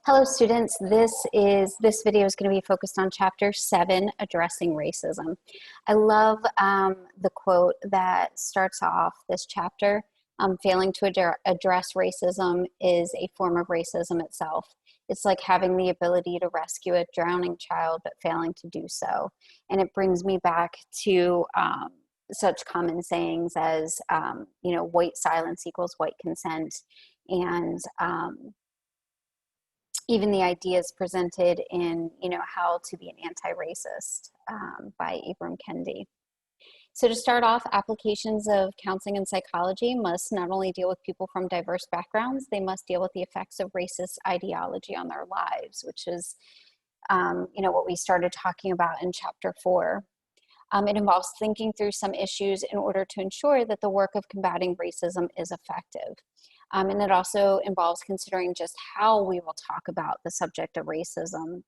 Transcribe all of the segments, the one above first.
Hello students, this video is going to be focused on chapter 7, addressing racism. I love the quote that starts off this chapter. Failing to address racism is a form of racism itself. It's like having the ability to rescue a drowning child but failing to do so. And it brings me back to such common sayings as white silence equals white consent, and even the ideas presented in, How to Be an Anti-Racist by Ibram Kendi. So to start off, applications of counseling and psychology must not only deal with people from diverse backgrounds, they must deal with the effects of racist ideology on their lives, which is, what we started talking about in chapter 4. It involves thinking through some issues in order to ensure that the work of combating racism is effective. And it also involves considering just how we will talk about the subject of racism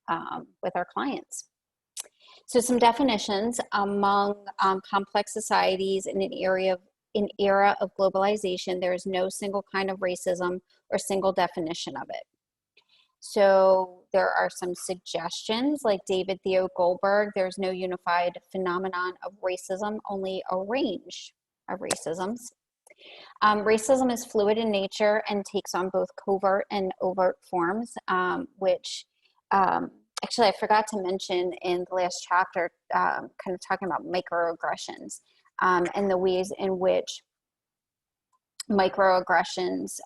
with our clients. So some definitions: among complex societies in an era of globalization, there is no single kind of racism or single definition of it. So there are some suggestions, like David Theo Goldberg: there's no unified phenomenon of racism, only a range of racisms. Racism is fluid in nature and takes on both covert and overt forms, which actually I forgot to mention in the last chapter, kind of talking about microaggressions and the ways in which microaggressions,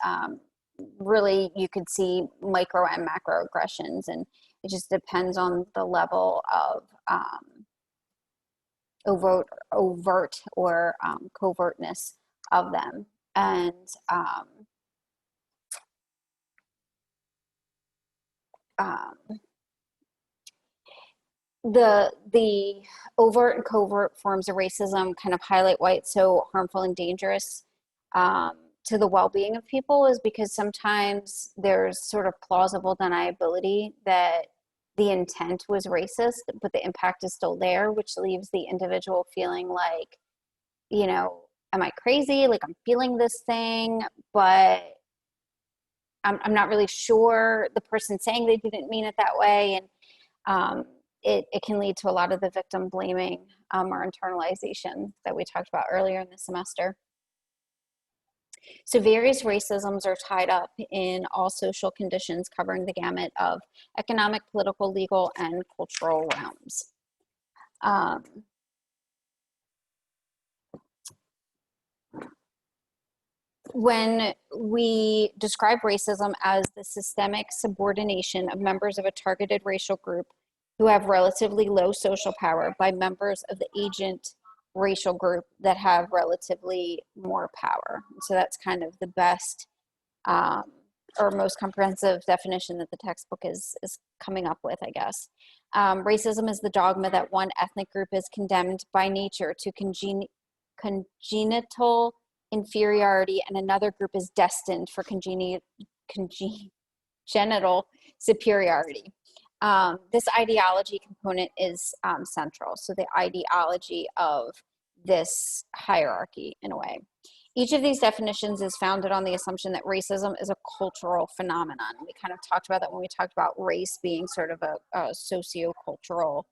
really you could see micro and macroaggressions, and it just depends on the level of overt or covertness of them. And the overt and covert forms of racism kind of highlight why it's so harmful and dangerous to the well-being of people, is because sometimes there's sort of plausible deniability that the intent was racist, but the impact is still there, which leaves the individual feeling like, am I crazy? Like, I'm feeling this thing, but I'm not really sure the person saying they didn't mean it that way. And it can lead to a lot of the victim blaming or internalization that we talked about earlier in the semester. So various racisms are tied up in all social conditions, covering the gamut of economic, political, legal, and cultural realms. When we describe racism as the systemic subordination of members of a targeted racial group who have relatively low social power by members of the agent racial group that have relatively more power. So that's kind of the best or most comprehensive definition that the textbook is coming up with, I guess. Racism is the dogma that one ethnic group is condemned by nature to congenital inferiority and another group is destined for congenital superiority. This ideology component is central. So the ideology of this hierarchy, in a way. Each of these definitions is founded on the assumption that racism is a cultural phenomenon. We kind of talked about that when we talked about race being sort of a socio-cultural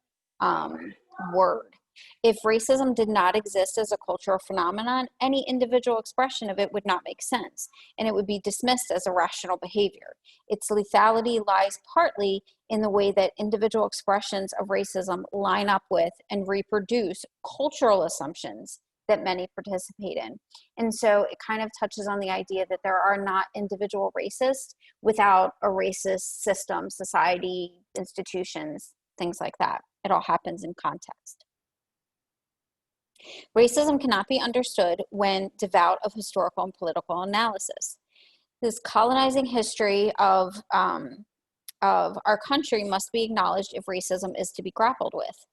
word. If racism did not exist as a cultural phenomenon, any individual expression of it would not make sense, and it would be dismissed as irrational behavior. Its lethality lies partly in the way that individual expressions of racism line up with and reproduce cultural assumptions that many participate in. And so it kind of touches on the idea that there are not individual racists without a racist system, society, institutions, things like that. It all happens in context. Racism cannot be understood when devoid of historical and political analysis. This colonizing history of our country must be acknowledged if racism is to be grappled with.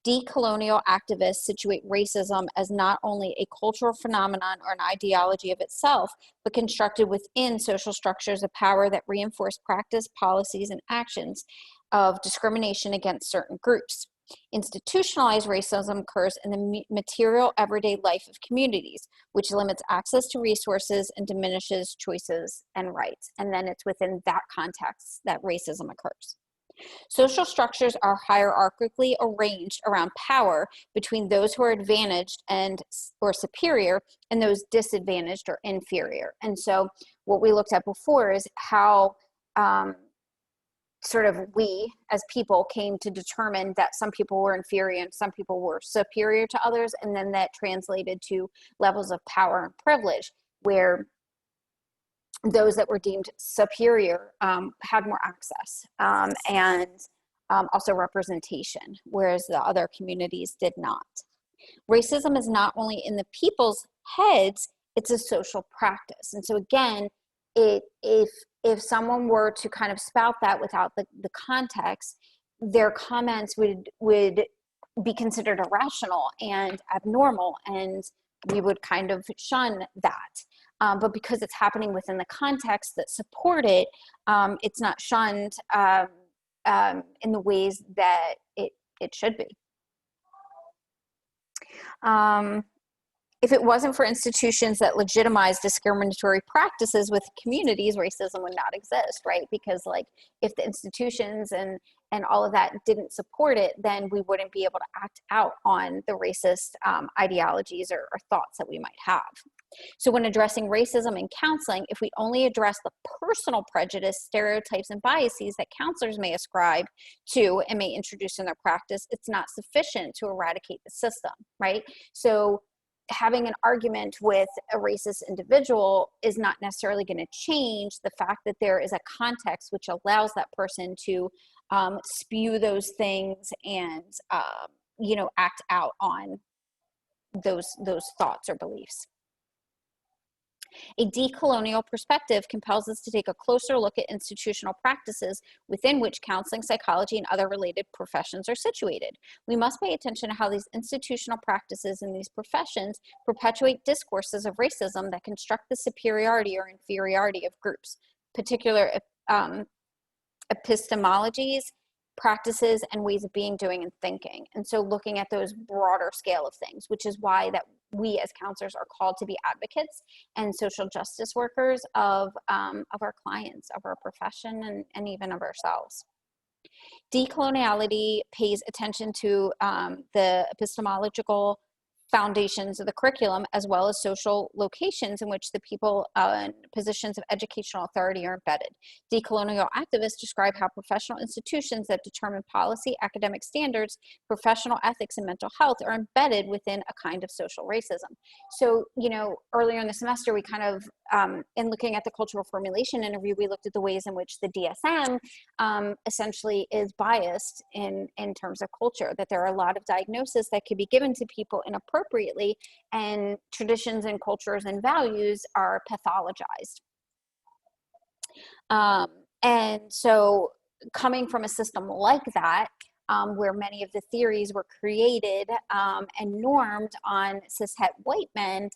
Decolonial activists situate racism as not only a cultural phenomenon or an ideology of itself, but constructed within social structures of power that reinforce practice, policies, and actions of discrimination against certain groups. Institutionalized racism occurs in the material everyday life of communities, which limits access to resources and diminishes choices and rights. And then it's within that context that racism occurs. Social structures are hierarchically arranged around power between those who are advantaged and or superior and those disadvantaged or inferior. And so what we looked at before is how sort of we as people came to determine that some people were inferior and some people were superior to others, and then that translated to levels of power and privilege where those that were deemed superior had more access and also representation, whereas the other communities did not. Racism is not only in the people's heads, it's a social practice. And so again, if someone were to kind of spout that without the context, their comments would be considered irrational and abnormal, and we would kind of shun that. But because it's happening within the context that support it, it's not shunned in the ways that it should be. If it wasn't for institutions that legitimize discriminatory practices with communities, racism would not exist, right? Because like if the institutions and all of that didn't support it, then we wouldn't be able to act out on the racist ideologies or thoughts that we might have. So when addressing racism in counseling, if we only address the personal prejudice, stereotypes, and biases that counselors may ascribe to and may introduce in their practice, it's not sufficient to eradicate the system, right? So having an argument with a racist individual is not necessarily going to change the fact that there is a context which allows that person to spew those things and act out on those thoughts or beliefs. A decolonial perspective compels us to take a closer look at institutional practices within which counseling, psychology, and other related professions are situated. We must pay attention to how these institutional practices in these professions perpetuate discourses of racism that construct the superiority or inferiority of groups, particular epistemologies, practices, and ways of being, doing, and thinking. And so looking at those broader scale of things, which is why that we as counselors are called to be advocates and social justice workers of our clients, of our profession, and even of ourselves. Decoloniality pays attention to the epistemological foundations of the curriculum, as well as social locations in which the people in positions of educational authority are embedded. Decolonial activists describe how professional institutions that determine policy, academic standards, professional ethics, and mental health are embedded within a kind of social racism. So, earlier in the semester, we kind of, in looking at the cultural formulation interview, we looked at the ways in which the DSM essentially is biased in terms of culture, that there are a lot of diagnoses that could be given to people inappropriately, and traditions and cultures and values are pathologized. And so coming from a system like that, where many of the theories were created and normed on cishet white men,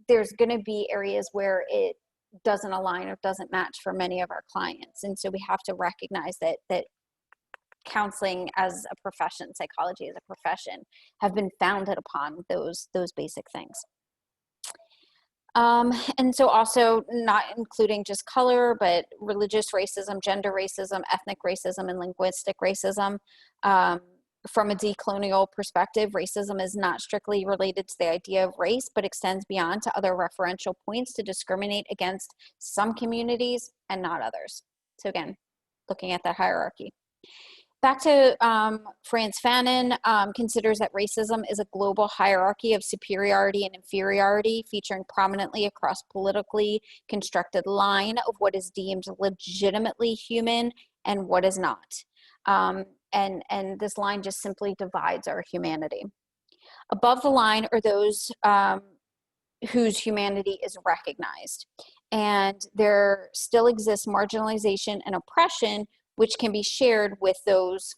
there's going to be areas where it doesn't align or doesn't match for many of our clients. And so we have to recognize that counseling as a profession, psychology as a profession, have been founded upon those basic things. And so also not including just color, but religious racism, gender racism, ethnic racism, and linguistic racism. From a decolonial perspective, racism is not strictly related to the idea of race, but extends beyond to other referential points to discriminate against some communities and not others. So again, looking at that hierarchy. Back to Frantz Fanon, considers that racism is a global hierarchy of superiority and inferiority, featuring prominently across politically constructed line of what is deemed legitimately human and what is not. And this line just simply divides our humanity. Above the line are those whose humanity is recognized. And there still exists marginalization and oppression, which can be shared with those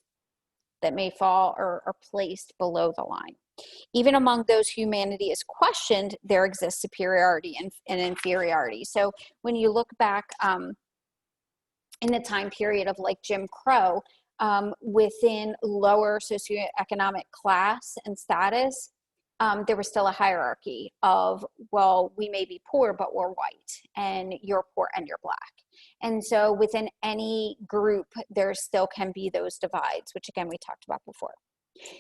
that may fall or are placed below the line. Even among those humanity is questioned, there exists superiority and inferiority. So when you look back in the time period of like Jim Crow, within lower socioeconomic class and status, there was still a hierarchy of, well, we may be poor, but we're white, and you're poor and you're Black. And so within any group, there still can be those divides, which again, we talked about before.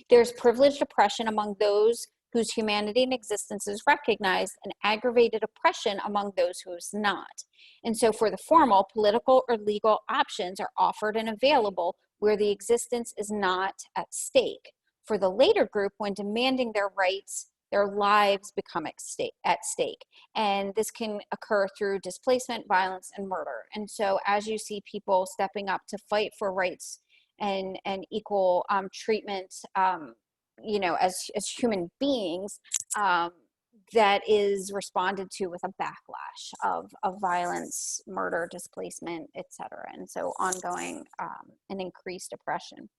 There's privileged oppression among those whose humanity and existence is recognized, and aggravated oppression among those who is not. And so for the formal, political or legal options are offered and available where the existence is not at stake. For the later group, when demanding their rights, their lives become at stake. And this can occur through displacement, violence, and murder. And so as you see people stepping up to fight for rights and equal treatment, you know, as human beings, that is responded to with a backlash of violence, murder, displacement, etc. And so ongoing and increased oppression.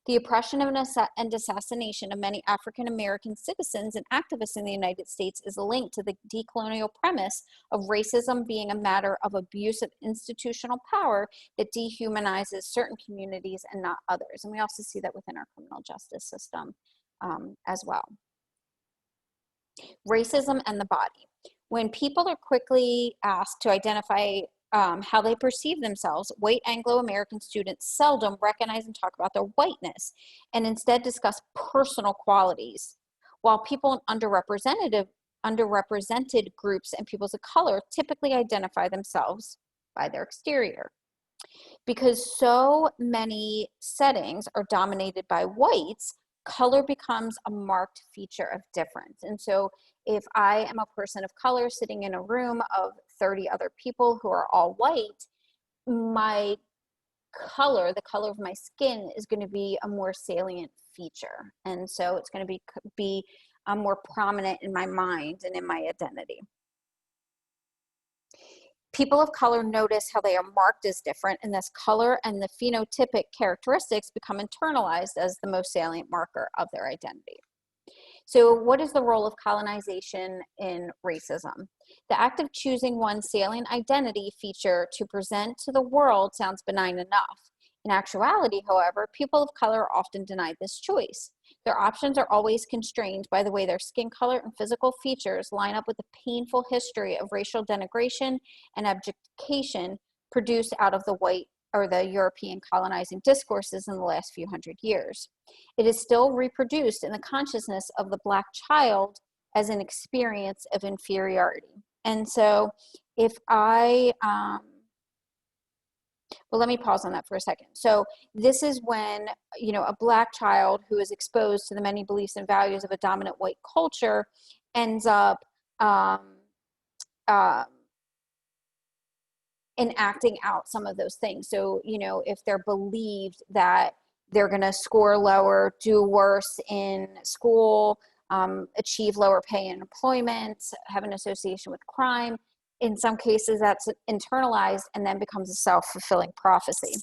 The oppression and assassination of many African American citizens and activists in the United States is linked to the decolonial premise of racism being a matter of abuse of institutional power that dehumanizes certain communities and not others. And we also see that within our criminal justice system as well. Racism and the body. When people are quickly asked to identify how they perceive themselves, white Anglo-American students seldom recognize and talk about their whiteness, and instead discuss personal qualities, while people in underrepresented groups and peoples of color typically identify themselves by their exterior. Because so many settings are dominated by whites, color becomes a marked feature of difference. And so if I am a person of color sitting in a room of 30 other people who are all white, my color, the color of my skin, is going to be a more salient feature. And so it's going to be more prominent in my mind and in my identity. People of color notice how they are marked as different, and thus color and the phenotypic characteristics become internalized as the most salient marker of their identity. So what is the role of colonization in racism? The act of choosing one salient identity feature to present to the world sounds benign enough. In actuality, however, people of color are often denied this choice. Their options are always constrained by the way their skin color and physical features line up with the painful history of racial denigration and objectification produced out of the white or the European colonizing discourses in the last few hundred years. It is still reproduced in the consciousness of the Black child as an experience of inferiority. And so if I, well, let me pause on that for a second. So this is when, you know, a Black child who is exposed to the many beliefs and values of a dominant white culture ends up enacting out some of those things. So, you know, if they're believed that they're going to score lower, do worse in school, achieve lower pay in employment, have an association with crime, in some cases that's internalized and then becomes a self-fulfilling prophecy.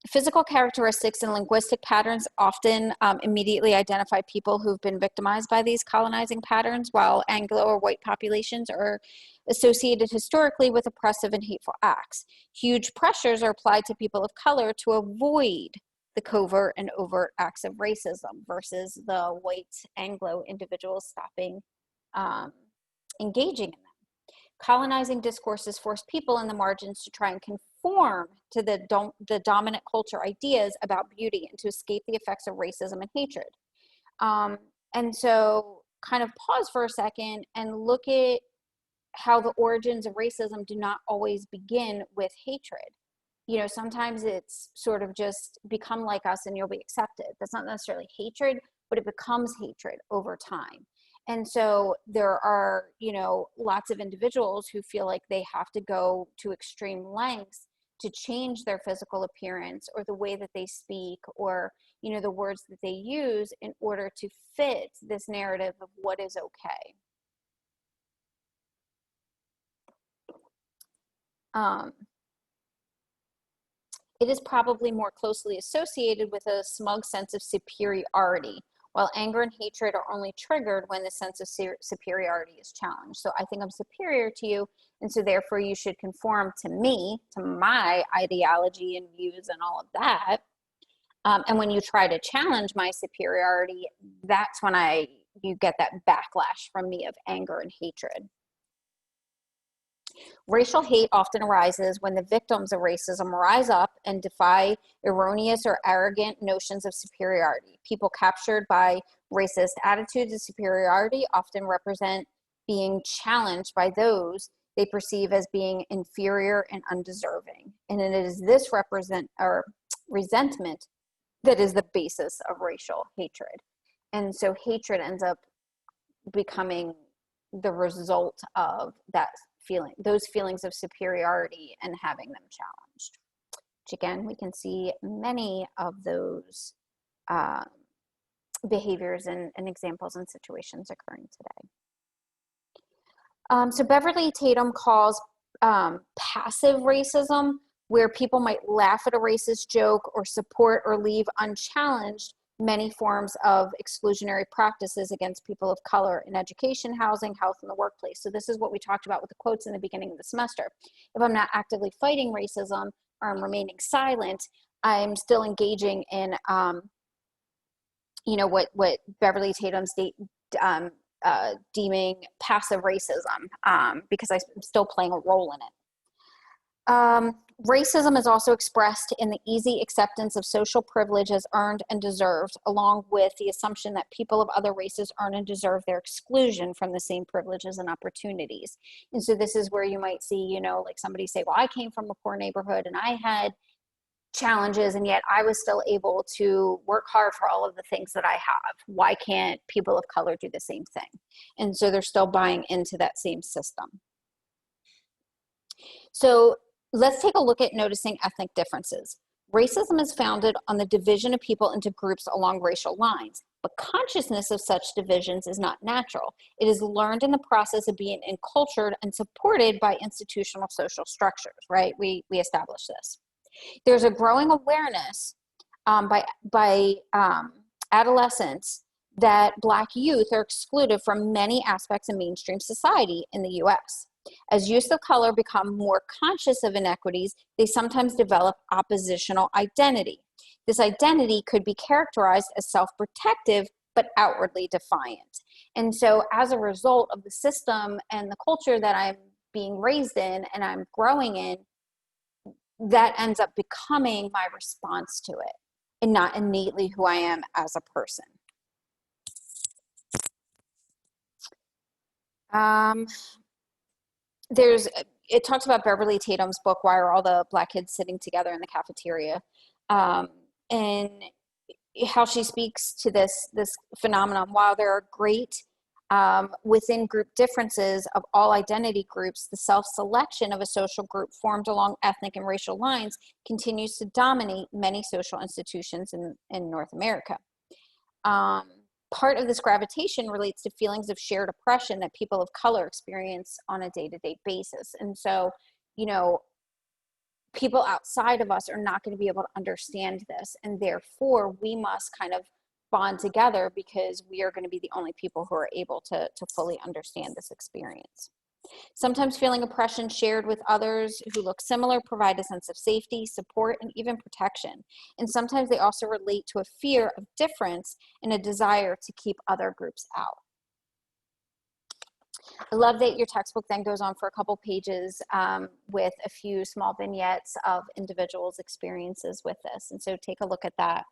Physical characteristics and linguistic patterns often immediately identify people who've been victimized by these colonizing patterns, while Anglo or white populations are associated historically with oppressive and hateful acts. Huge pressures are applied to people of color to avoid the covert and overt acts of racism versus the white Anglo individuals stopping engaging in them. Colonizing discourses force people in the margins to try and conform to the dominant culture ideas about beauty and to escape the effects of racism and hatred. And so kind of pause for a second and look at how the origins of racism do not always begin with hatred. You know, sometimes it's sort of just become like us and you'll be accepted. That's not necessarily hatred, but it becomes hatred over time. And so there are, you know, lots of individuals who feel like they have to go to extreme lengths to change their physical appearance or the way that they speak or, you know, the words that they use in order to fit this narrative of what is okay. It is probably more closely associated with a smug sense of superiority, while anger and hatred are only triggered when the sense of superiority is challenged. So I think I'm superior to you, and so therefore you should conform to me, to my ideology and views and all of that. And when you try to challenge my superiority, that's when you get that backlash from me of anger and hatred. Racial hate often arises when the victims of racism rise up and defy erroneous or arrogant notions of superiority. People captured by racist attitudes of superiority often represent being challenged by those they perceive as being inferior and undeserving. And it is this resentment that is the basis of racial hatred. And so hatred ends up becoming the result of that feeling, those feelings of superiority and having them challenged. Which again, we can see many of those behaviors and examples and situations occurring today. So Beverly Tatum calls passive racism, where people might laugh at a racist joke or support or leave unchallenged many forms of exclusionary practices against people of color in education, housing, health, and the workplace. So this is what we talked about with the quotes in the beginning of the semester. If I'm not actively fighting racism or I'm remaining silent, I'm still engaging in, what Beverly Tatum's deeming passive racism, because I'm still playing a role in it. Racism is also expressed in the easy acceptance of social privilege as earned and deserved, along with the assumption that people of other races earn and deserve their exclusion from the same privileges and opportunities. And so this is where you might see, like somebody say, well, I came from a poor neighborhood and I had challenges, and yet I was still able to work hard for all of the things that I have. Why can't people of color do the same thing? And so they're still buying into that same system. So let's take a look at noticing ethnic differences. Racism is founded on the division of people into groups along racial lines, but consciousness of such divisions is not natural. It is learned in the process of being encultured and supported by institutional social structures, right? We established this. There's a growing awareness by adolescents that Black youth are excluded from many aspects of mainstream society in the US. As youths of color become more conscious of inequities, they sometimes develop oppositional identity. This identity could be characterized as self-protective, but outwardly defiant. And so as a result of the system and the culture that I'm being raised in and I'm growing in, that ends up becoming my response to it and not innately who I am as a person. It talks about Beverly Tatum's book, Why Are All the Black Kids Sitting Together in the Cafeteria? And how she speaks to this phenomenon. While there are great within group differences of all identity groups, the self-selection of a social group formed along ethnic and racial lines continues to dominate many social institutions in North America. Part of this gravitation relates to feelings of shared oppression that people of color experience on a day-to-day basis. And so, people outside of us are not going to be able to understand this. And therefore, we must kind of bond together because we are going to be the only people who are able to fully understand this experience. Sometimes feeling oppression shared with others who look similar provide a sense of safety, support, and even protection. And sometimes they also relate to a fear of difference and a desire to keep other groups out. I love that your textbook then goes on for a couple pages with a few small vignettes of individuals' experiences with this. And so take a look at that.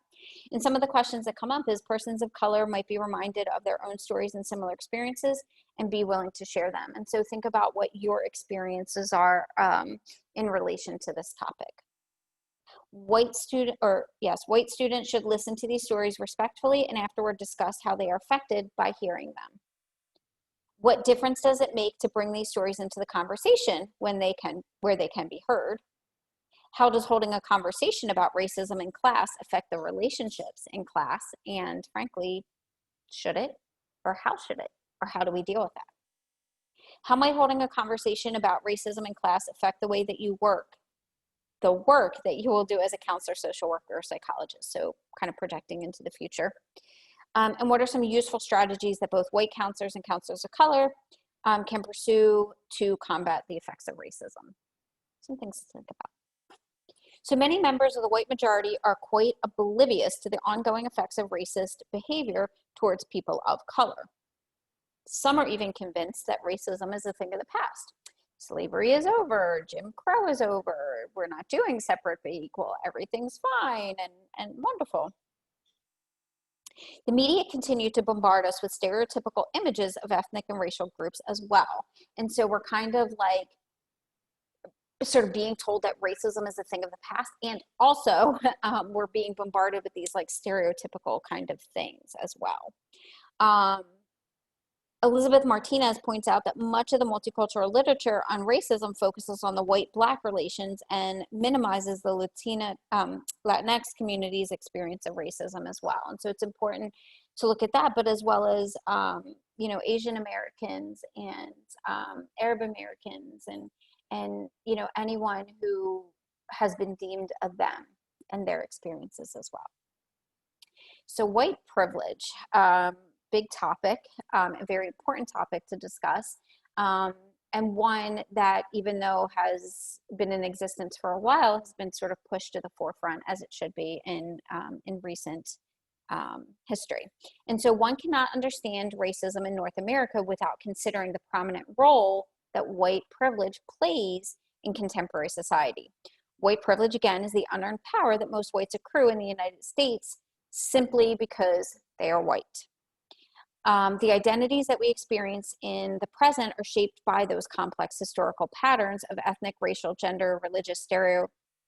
And some of the questions that come up is persons of color might be reminded of their own stories and similar experiences and be willing to share them. And so think about what your experiences are in relation to this topic. White students should listen to these stories respectfully and afterward discuss how they are affected by hearing them. What difference does it make to bring these stories into the conversation where they can be heard? How does holding a conversation about racism in class affect the relationships in class? And frankly, should it? Or how should it? Or how do we deal with that? How might holding a conversation about racism in class affect the way that you work? The work that you will do as a counselor, social worker, or psychologist. So kind of projecting into the future. And what are some useful strategies that both white counselors and counselors of color can pursue to combat the effects of racism? Some things to think about. So many members of the white majority are quite oblivious to the ongoing effects of racist behavior towards people of color. Some are even convinced that racism is a thing of the past. Slavery is over, Jim Crow is over, we're not doing separate but equal, everything's fine and wonderful. The media continue to bombard us with stereotypical images of ethnic and racial groups as well. And so we're kind of like sort of being told that racism is a thing of the past, and also we're being bombarded with these like stereotypical kind of things as well. Elizabeth Martinez points out that much of the multicultural literature on racism focuses on the white-black relations and minimizes the Latinx community's experience of racism as well. And so it's important to look at that, but as well as, you know, Asian Americans and Arab Americans and, you know, anyone who has been deemed a them and their experiences as well. So white privilege. Big topic, a very important topic to discuss, and one that, even though has been in existence for a while, has been sort of pushed to the forefront, as it should be in recent history. And so one cannot understand racism in North America without considering the prominent role that white privilege plays in contemporary society. White privilege, again, is the unearned power that most whites accrue in the United States simply because they are white. The identities that we experience in the present are shaped by those complex historical patterns of ethnic, racial, gender, religious,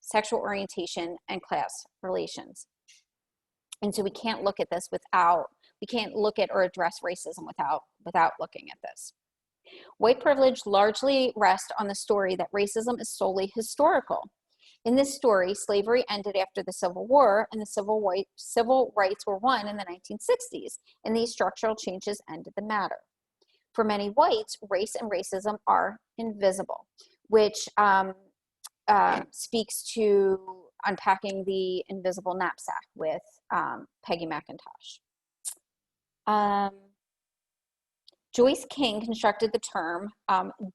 sexual orientation, and class relations. And so we can't look at this we can't look at or address racism without looking at this. White privilege largely rests on the story that racism is solely historical. In this story, slavery ended after the Civil War, and the civil rights were won in the 1960s, and these structural changes ended the matter. For many whites, race and racism are invisible, which speaks to unpacking the invisible knapsack with Peggy McIntosh. Joyce King constructed the term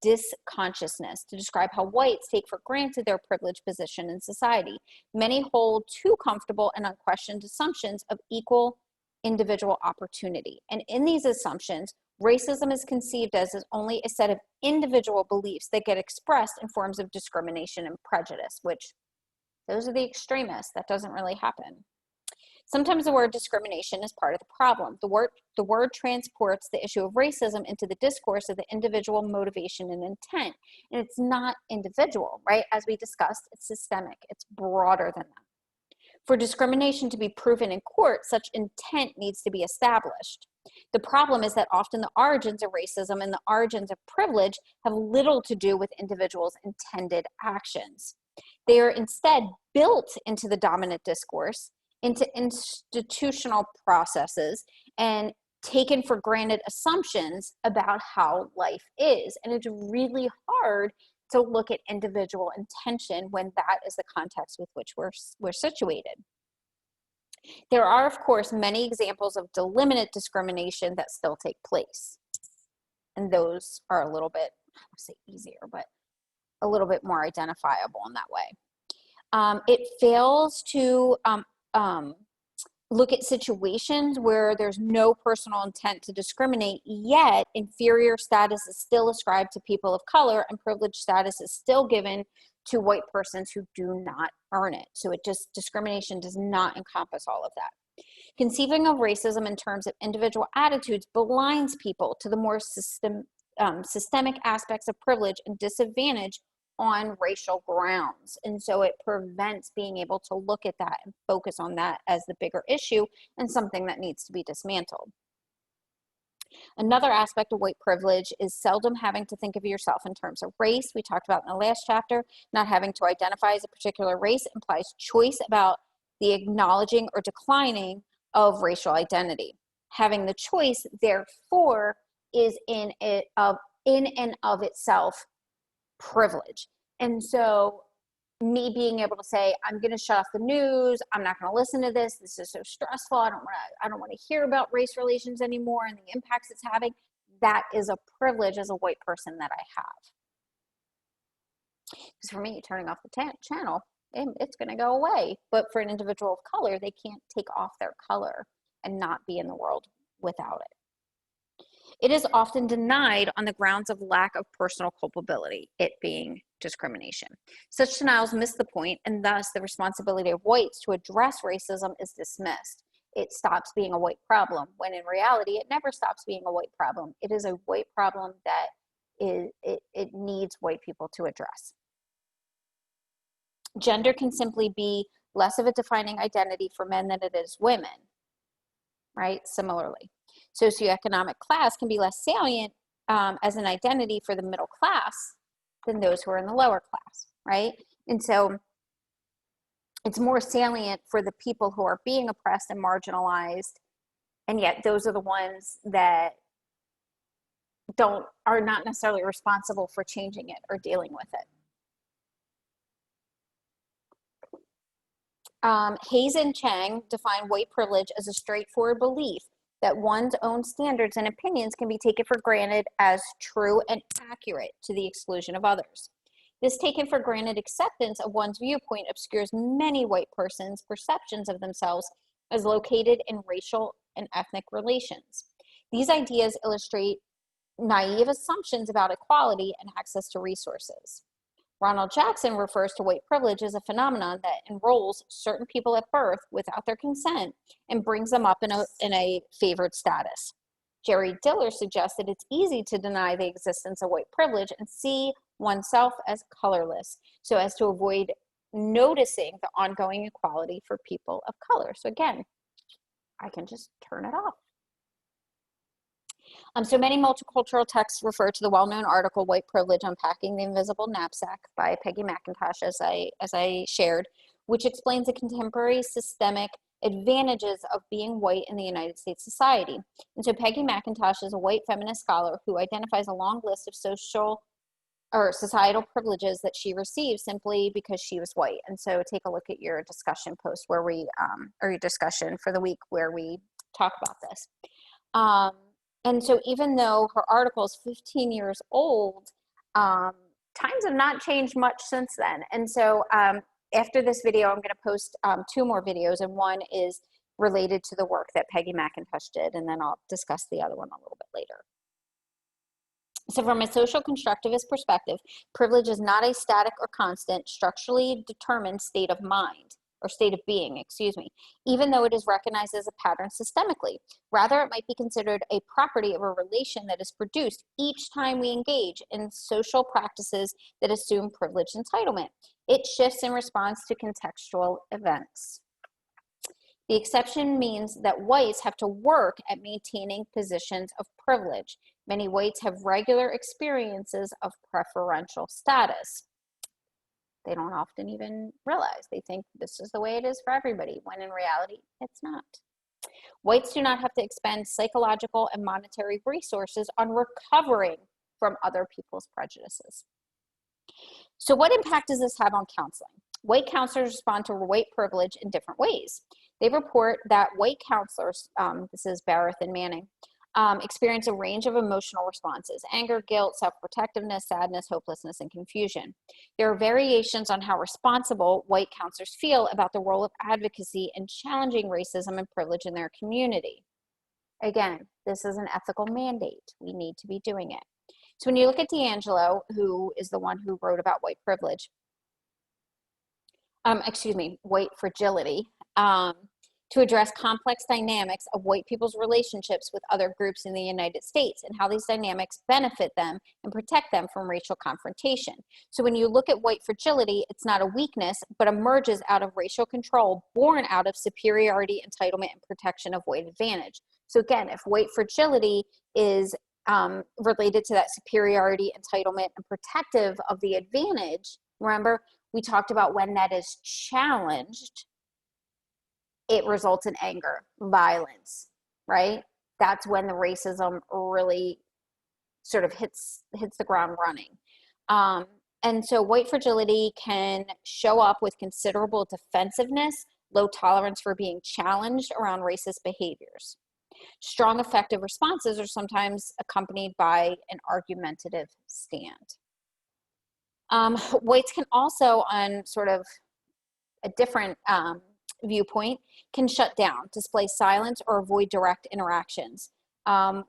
disconsciousness to describe how whites take for granted their privileged position in society. Many hold too comfortable and unquestioned assumptions of equal individual opportunity. And in these assumptions, racism is conceived as only a set of individual beliefs that get expressed in forms of discrimination and prejudice, which those are the extremists. That doesn't really happen. Sometimes the word discrimination is part of the problem. The word transports the issue of racism into the discourse of the individual motivation and intent. And it's not individual, right? As we discussed, it's systemic. It's broader than that. For discrimination to be proven in court, such intent needs to be established. The problem is that often the origins of racism and the origins of privilege have little to do with individuals' intended actions. They are instead built into the dominant discourse, into institutional processes, and taken for granted assumptions about how life is. And it's really hard to look at individual intention when that is the context with which we're situated. There are, of course, many examples of delimited discrimination that still take place. And those are a little bit, I would say easier, but a little bit more identifiable in that way. It fails to look at situations where there's no personal intent to discriminate, yet inferior status is still ascribed to people of color and privileged status is still given to white persons who do not earn it. So discrimination does not encompass all of that. Conceiving of racism in terms of individual attitudes blinds people to the more systemic aspects of privilege and disadvantage on racial grounds. And so it prevents being able to look at that and focus on that as the bigger issue and something that needs to be dismantled. Another aspect of white privilege is seldom having to think of yourself in terms of race. We talked about in the last chapter, not having to identify as a particular race implies choice about the acknowledging or declining of racial identity. Having the choice, therefore, is in and of itself privilege. And so me being able to say, I'm going to shut off the news. I'm not going to listen to this. This is so stressful. I don't want to hear about race relations anymore and the impacts it's having. That is a privilege as a white person that I have. Because for me, turning off the channel, it's going to go away. But for an individual of color, they can't take off their color and not be in the world without it. It is often denied on the grounds of lack of personal culpability, it being discrimination. Such denials miss the point, and thus the responsibility of whites to address racism is dismissed. It stops being a white problem, when in reality, it never stops being a white problem. It is a white problem that it needs white people to address. Gender can simply be less of a defining identity for men than it is women, right? Similarly. Socioeconomic class can be less salient as an identity for the middle class than those who are in the lower class, right? And so it's more salient for the people who are being oppressed and marginalized, and yet those are the ones that are not necessarily responsible for changing it or dealing with it. Hayes and Chang define white privilege as a straightforward belief that one's own standards and opinions can be taken for granted as true and accurate to the exclusion of others. This taken for granted acceptance of one's viewpoint obscures many white persons' perceptions of themselves as located in racial and ethnic relations. These ideas illustrate naive assumptions about equality and access to resources. Ronald Jackson refers to white privilege as a phenomenon that enrolls certain people at birth without their consent and brings them up in a favored status. Jerry Diller suggests that it's easy to deny the existence of white privilege and see oneself as colorless, so as to avoid noticing the ongoing equality for people of color. So again, I can just turn it off. So many multicultural texts refer to the well-known article, White Privilege, Unpacking the Invisible Knapsack by Peggy McIntosh, as I shared, which explains the contemporary systemic advantages of being white in the United States society. And so Peggy McIntosh is a white feminist scholar who identifies a long list of social or societal privileges that she received simply because she was white. And so take a look at your discussion post where we, or your discussion for the week where we talk about this. And so even though her article is 15 years old, times have not changed much since then. And so after this video, I'm going to post 2 more videos, and one is related to the work that Peggy McIntosh did, and then I'll discuss the other one a little bit later. So from a social constructivist perspective, privilege is not a static or constant, structurally determined state of mind, or state of being, excuse me, even though it is recognized as a pattern systemically. Rather, it might be considered a property of a relation that is produced each time we engage in social practices that assume privilege entitlement. It shifts in response to contextual events. The exception means that whites have to work at maintaining positions of privilege. Many whites have regular experiences of preferential status. They don't often even realize. They think this is the way it is for everybody, when in reality, it's not. Whites do not have to expend psychological and monetary resources on recovering from other people's prejudices. So what impact does this have on counseling? White counselors respond to white privilege in different ways. They report that white counselors, this is Barrett and Manning, experience a range of emotional responses: anger, guilt, self-protectiveness, sadness, hopelessness, and confusion. There are variations on how responsible white counselors feel about the role of advocacy in challenging racism and privilege in their community. Again, this is an ethical mandate. We need to be doing it. So when you look at D'Angelo, who is the one who wrote about white privilege, white fragility, to address complex dynamics of white people's relationships with other groups in the United States and how these dynamics benefit them and protect them from racial confrontation. So when you look at white fragility, it's not a weakness, but emerges out of racial control, born out of superiority, entitlement, and protection of white advantage. So again, if white fragility is related to that superiority, entitlement, and protective of the advantage, remember, we talked about when that is challenged, it results in anger, violence, right? That's when the racism really sort of hits the ground running. And And so white fragility can show up with considerable defensiveness, low tolerance for being challenged around racist behaviors. Strong effective responses are sometimes accompanied by an argumentative stand. Whites can also, on sort of a different viewpoint, can shut down, display silence, or avoid direct interactions,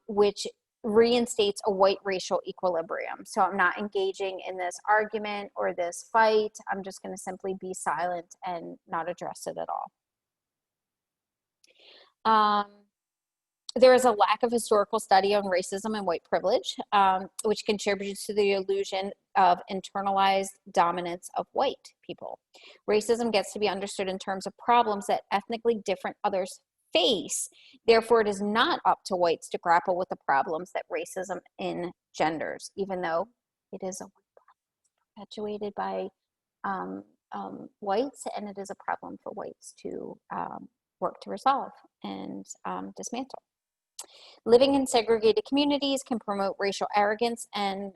which reinstates a white racial equilibrium. So I'm not engaging in this argument or this fight. I'm just going to simply be silent and not address it at all. There is a lack of historical study on racism and white privilege, which contributes to the illusion of internalized dominance of white people. Racism gets to be understood in terms of problems that ethnically different others face. Therefore, it is not up to whites to grapple with the problems that racism engenders, even though it is perpetuated by whites, and it is a problem for whites to work to resolve and dismantle. Living in segregated communities can promote racial arrogance and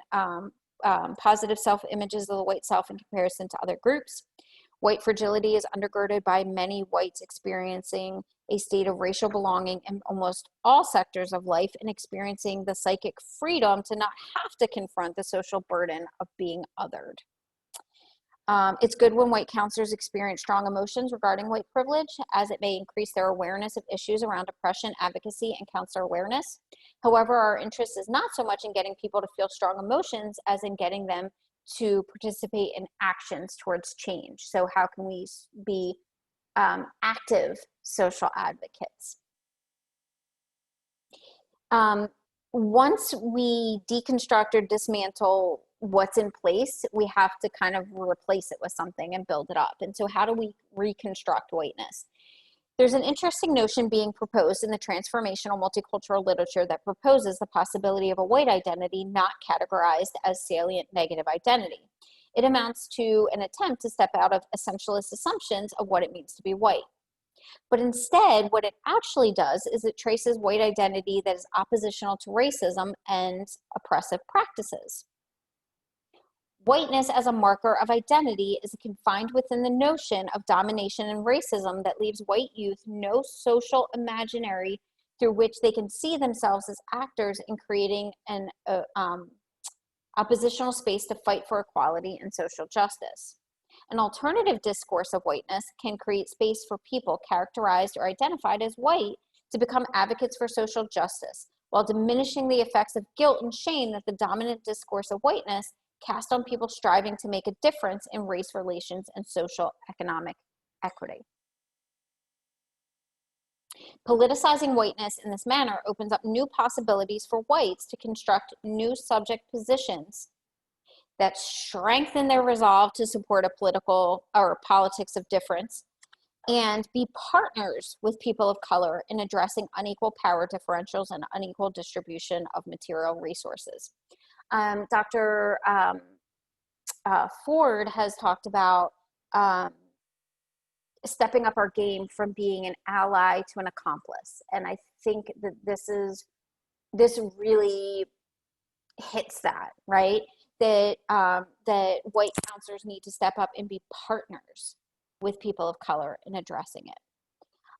positive self-images of the white self in comparison to other groups. White fragility is undergirded by many whites experiencing a state of racial belonging in almost all sectors of life and experiencing the psychic freedom to not have to confront the social burden of being othered. It's good when white counselors experience strong emotions regarding white privilege, as it may increase their awareness of issues around oppression, advocacy, and counselor awareness. However, our interest is not so much in getting people to feel strong emotions as in getting them to participate in actions towards change. So how can we be active social advocates? Once we deconstruct or dismantle what's in place, we have to kind of replace it with something and build it up. And so how do we reconstruct whiteness? There's an interesting notion being proposed in the transformational multicultural literature that proposes the possibility of a white identity not categorized as salient negative identity. It amounts to an attempt to step out of essentialist assumptions of what it means to be white. But instead, what it actually does is it traces white identity that is oppositional to racism and oppressive practices. Whiteness as a marker of identity is confined within the notion of domination and racism that leaves white youth no social imaginary through which they can see themselves as actors in creating an oppositional space to fight for equality and social justice. An alternative discourse of whiteness can create space for people characterized or identified as white to become advocates for social justice, while diminishing the effects of guilt and shame that the dominant discourse of whiteness cast on people striving to make a difference in race relations and social economic equity. Politicizing whiteness in this manner opens up new possibilities for whites to construct new subject positions that strengthen their resolve to support a political or politics of difference and be partners with people of color in addressing unequal power differentials and unequal distribution of material resources. Dr. Ford has talked about stepping up our game from being an ally to an accomplice. And I think that this really hits that, right? That white counselors need to step up and be partners with people of color in addressing it.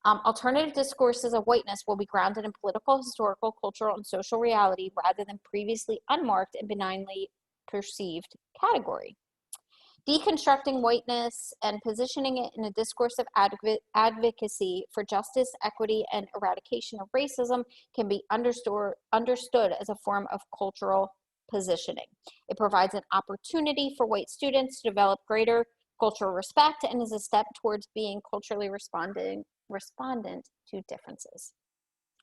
Alternative discourses of whiteness will be grounded in political, historical, cultural, and social reality rather than previously unmarked and benignly perceived category. Deconstructing whiteness and positioning it in a discourse of advocacy for justice, equity, and eradication of racism can be understood as a form of cultural positioning. It provides an opportunity for white students to develop greater cultural respect and is a step towards being culturally respondent to differences,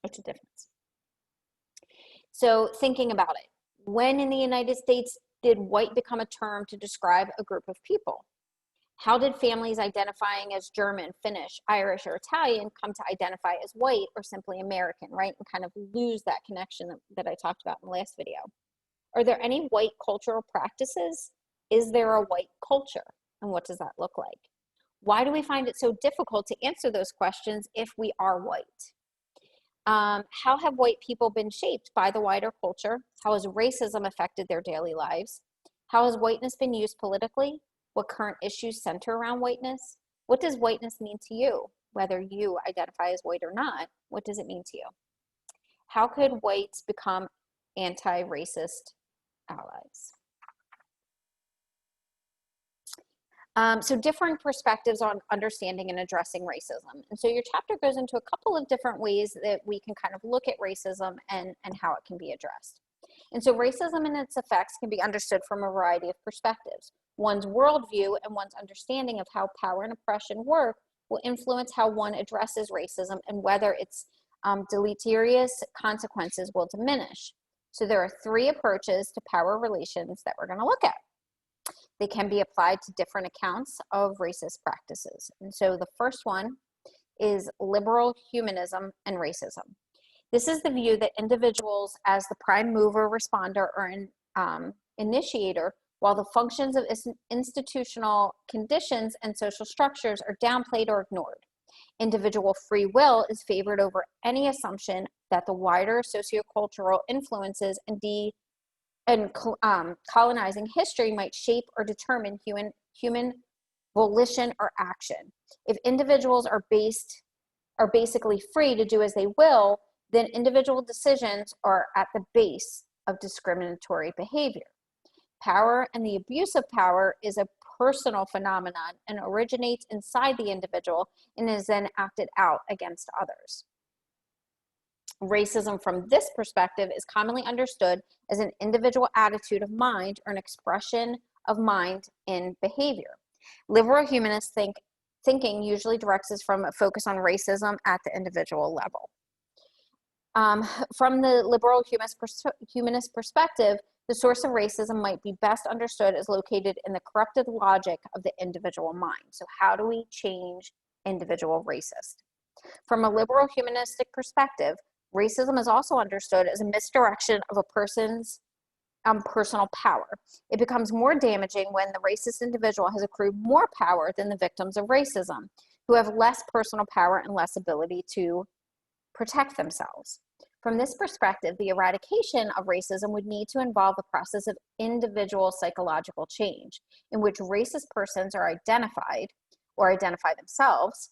or to difference. So thinking about it, when in the United States did white become a term to describe a group of people? How did families identifying as German, Finnish, Irish, or Italian come to identify as white or simply American, right? And kind of lose that connection that I talked about in the last video. Are there any white cultural practices? Is there a white culture? And what does that look like? Why do we find it so difficult to answer those questions if we are white? How have white people been shaped by the wider culture? How has racism affected their daily lives? How has whiteness been used politically? What current issues center around whiteness? What does whiteness mean to you? Whether you identify as white or not, what does it mean to you? How could whites become anti-racist allies? So differing perspectives on understanding and addressing racism. And so your chapter goes into a couple of different ways that we can kind of look at racism and how it can be addressed. And so racism and its effects can be understood from a variety of perspectives. One's worldview and one's understanding of how power and oppression work will influence how one addresses racism and whether its deleterious consequences will diminish. So there are three approaches to power relations that we're going to look at. They can be applied to different accounts of racist practices. And so the first one is liberal humanism and racism. This is the view that individuals as the prime mover, responder, or initiator, while the functions of institutional conditions and social structures are downplayed or ignored. Individual free will is favored over any assumption that the wider sociocultural influences and colonizing history might shape or determine human volition or action. If individuals are basically free to do as they will, then individual decisions are at the base of discriminatory behavior. Power and the abuse of power is a personal phenomenon and originates inside the individual and is then acted out against others. Racism from this perspective is commonly understood as an individual attitude of mind or an expression of mind in behavior. Liberal humanist thinking usually directs us from a focus on racism at the individual level. From the liberal humanist perspective, the source of racism might be best understood as located in the corrupted logic of the individual mind. So how do we change individual racist? From a liberal humanistic perspective, racism is also understood as a misdirection of a person's personal power. It becomes more damaging when the racist individual has accrued more power than the victims of racism, who have less personal power and less ability to protect themselves. From this perspective, the eradication of racism would need to involve the process of individual psychological change, in which racist persons are identified or identify themselves,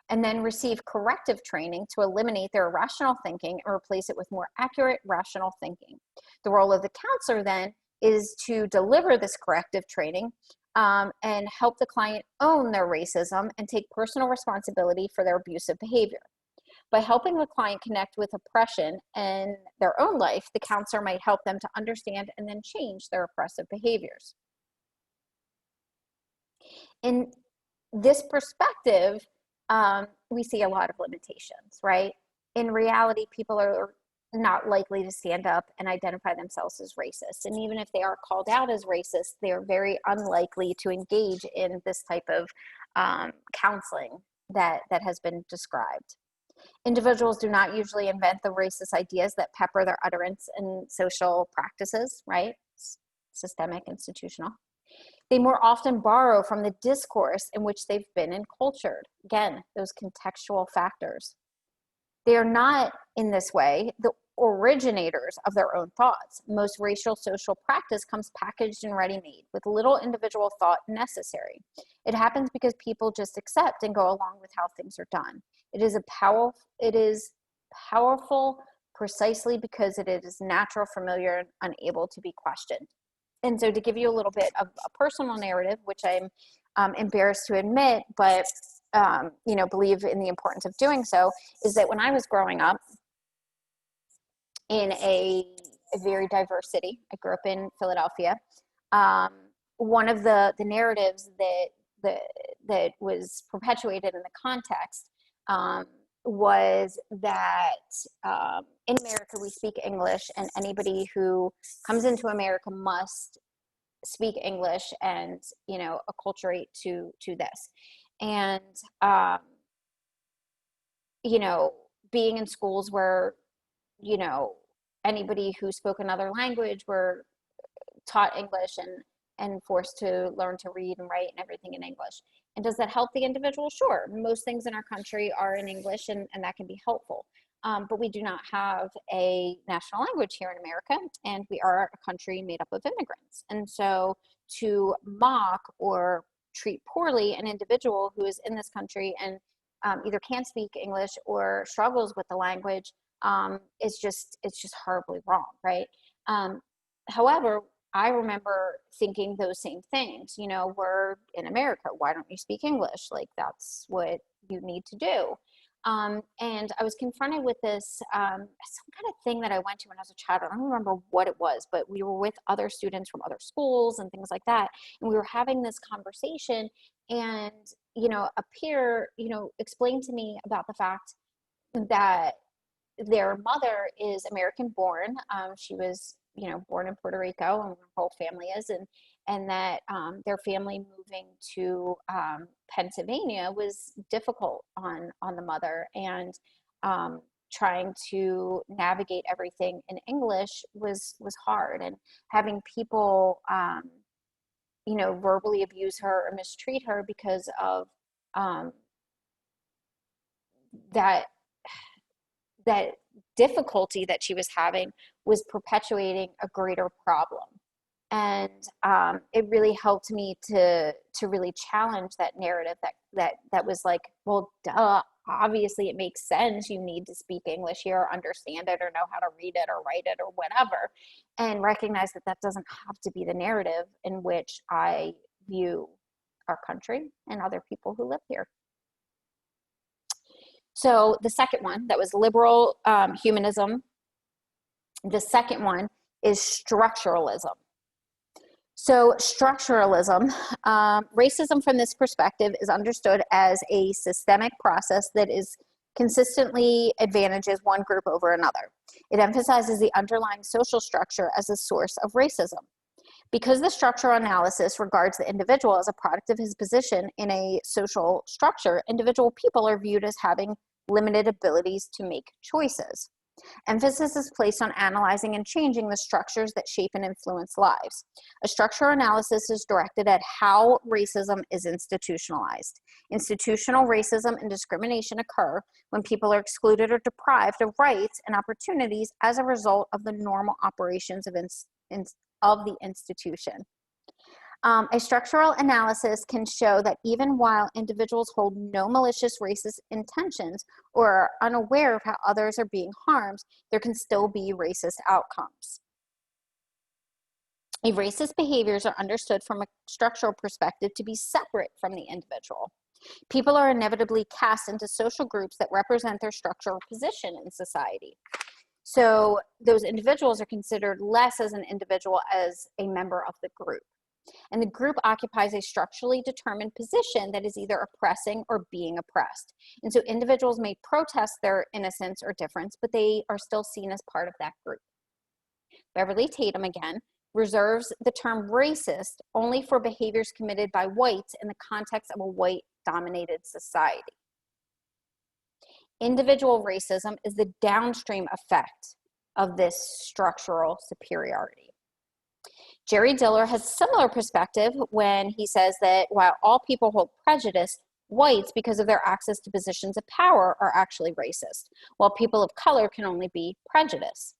and then receive corrective training to eliminate their irrational thinking and replace it with more accurate, rational thinking. The role of the counselor then is to deliver this corrective training and help the client own their racism and take personal responsibility for their abusive behavior. By helping the client connect with oppression in their own life, the counselor might help them to understand and then change their oppressive behaviors. In this perspective, we see a lot of limitations, right? In reality, people are not likely to stand up and identify themselves as racist. And even if they are called out as racist, they're very unlikely to engage in this type of counseling that has been described. Individuals do not usually invent the racist ideas that pepper their utterance in social practices, right? Systemic, institutional. They more often borrow from the discourse in which they've been encultured. Again, those contextual factors. They are not, in this way, the originators of their own thoughts. Most racial social practice comes packaged and ready-made with little individual thought necessary. It happens because people just accept and go along with how things are done. It is powerful precisely because it is natural, familiar, and unable to be questioned. And so to give you a little bit of a personal narrative, which I'm embarrassed to admit, but believe in the importance of doing so, is that when I was growing up in a very diverse city, I grew up in Philadelphia, one of the narratives that was perpetuated in the context was that in America we speak English, and anybody who comes into America must speak English and acculturate to this. And being in schools where anybody who spoke another language were taught English and forced to learn to read and write and everything in English. And does that help the individual? Sure. Most things in our country are in English, and that can be helpful. but we do not have a national language here in America, and we are a country made up of immigrants. And so to mock or treat poorly an individual who is in this country and either can't speak English or struggles with the language it's just horribly wrong, right? However, I remember thinking those same things. You know, we're in America. Why don't you speak English? Like, that's what you need to do. And I was confronted with this, some kind of thing that I went to when I was a child. I don't remember what it was, but we were with other students from other schools and things like that. And we were having this conversation, and, you know, a peer, you know, explained to me about the fact that their mother is American born. She was, you know, born in Puerto Rico, and her whole family is, and that their family moving to Pennsylvania was difficult on the mother, and trying to navigate everything in English was hard, and having people you know, verbally abuse her or mistreat her because of that difficulty that she was having was perpetuating a greater problem. And it really helped me to really challenge that narrative that was like, well, duh, obviously it makes sense. You need to speak English here, or understand it, or know how to read it or write it or whatever, and recognize that that doesn't have to be the narrative in which I view our country and other people who live here. So the second one, that was liberal humanism. The second one is structuralism. So structuralism, racism from this perspective is understood as a systemic process that is consistently advantages one group over another. It emphasizes the underlying social structure as a source of racism. Because the structural analysis regards the individual as a product of his position in a social structure, individual people are viewed as having limited abilities to make choices. Emphasis is placed on analyzing and changing the structures that shape and influence lives. A structural analysis is directed at how racism is institutionalized. Institutional racism and discrimination occur when people are excluded or deprived of rights and opportunities as a result of the normal operations of the institution. A structural analysis can show that even while individuals hold no malicious racist intentions or are unaware of how others are being harmed, there can still be racist outcomes. Racist behaviors are understood from a structural perspective to be separate from the individual. People are inevitably cast into social groups that represent their structural position in society. So those individuals are considered less as an individual as a member of the group. And the group occupies a structurally determined position that is either oppressing or being oppressed. And so individuals may protest their innocence or difference, but they are still seen as part of that group. Beverly Tatum, again, reserves the term racist only for behaviors committed by whites in the context of a white-dominated society. Individual racism is the downstream effect of this structural superiority. Jerry Diller has a similar perspective when he says that while all people hold prejudice, whites, because of their access to positions of power, are actually racist, while people of color can only be prejudiced.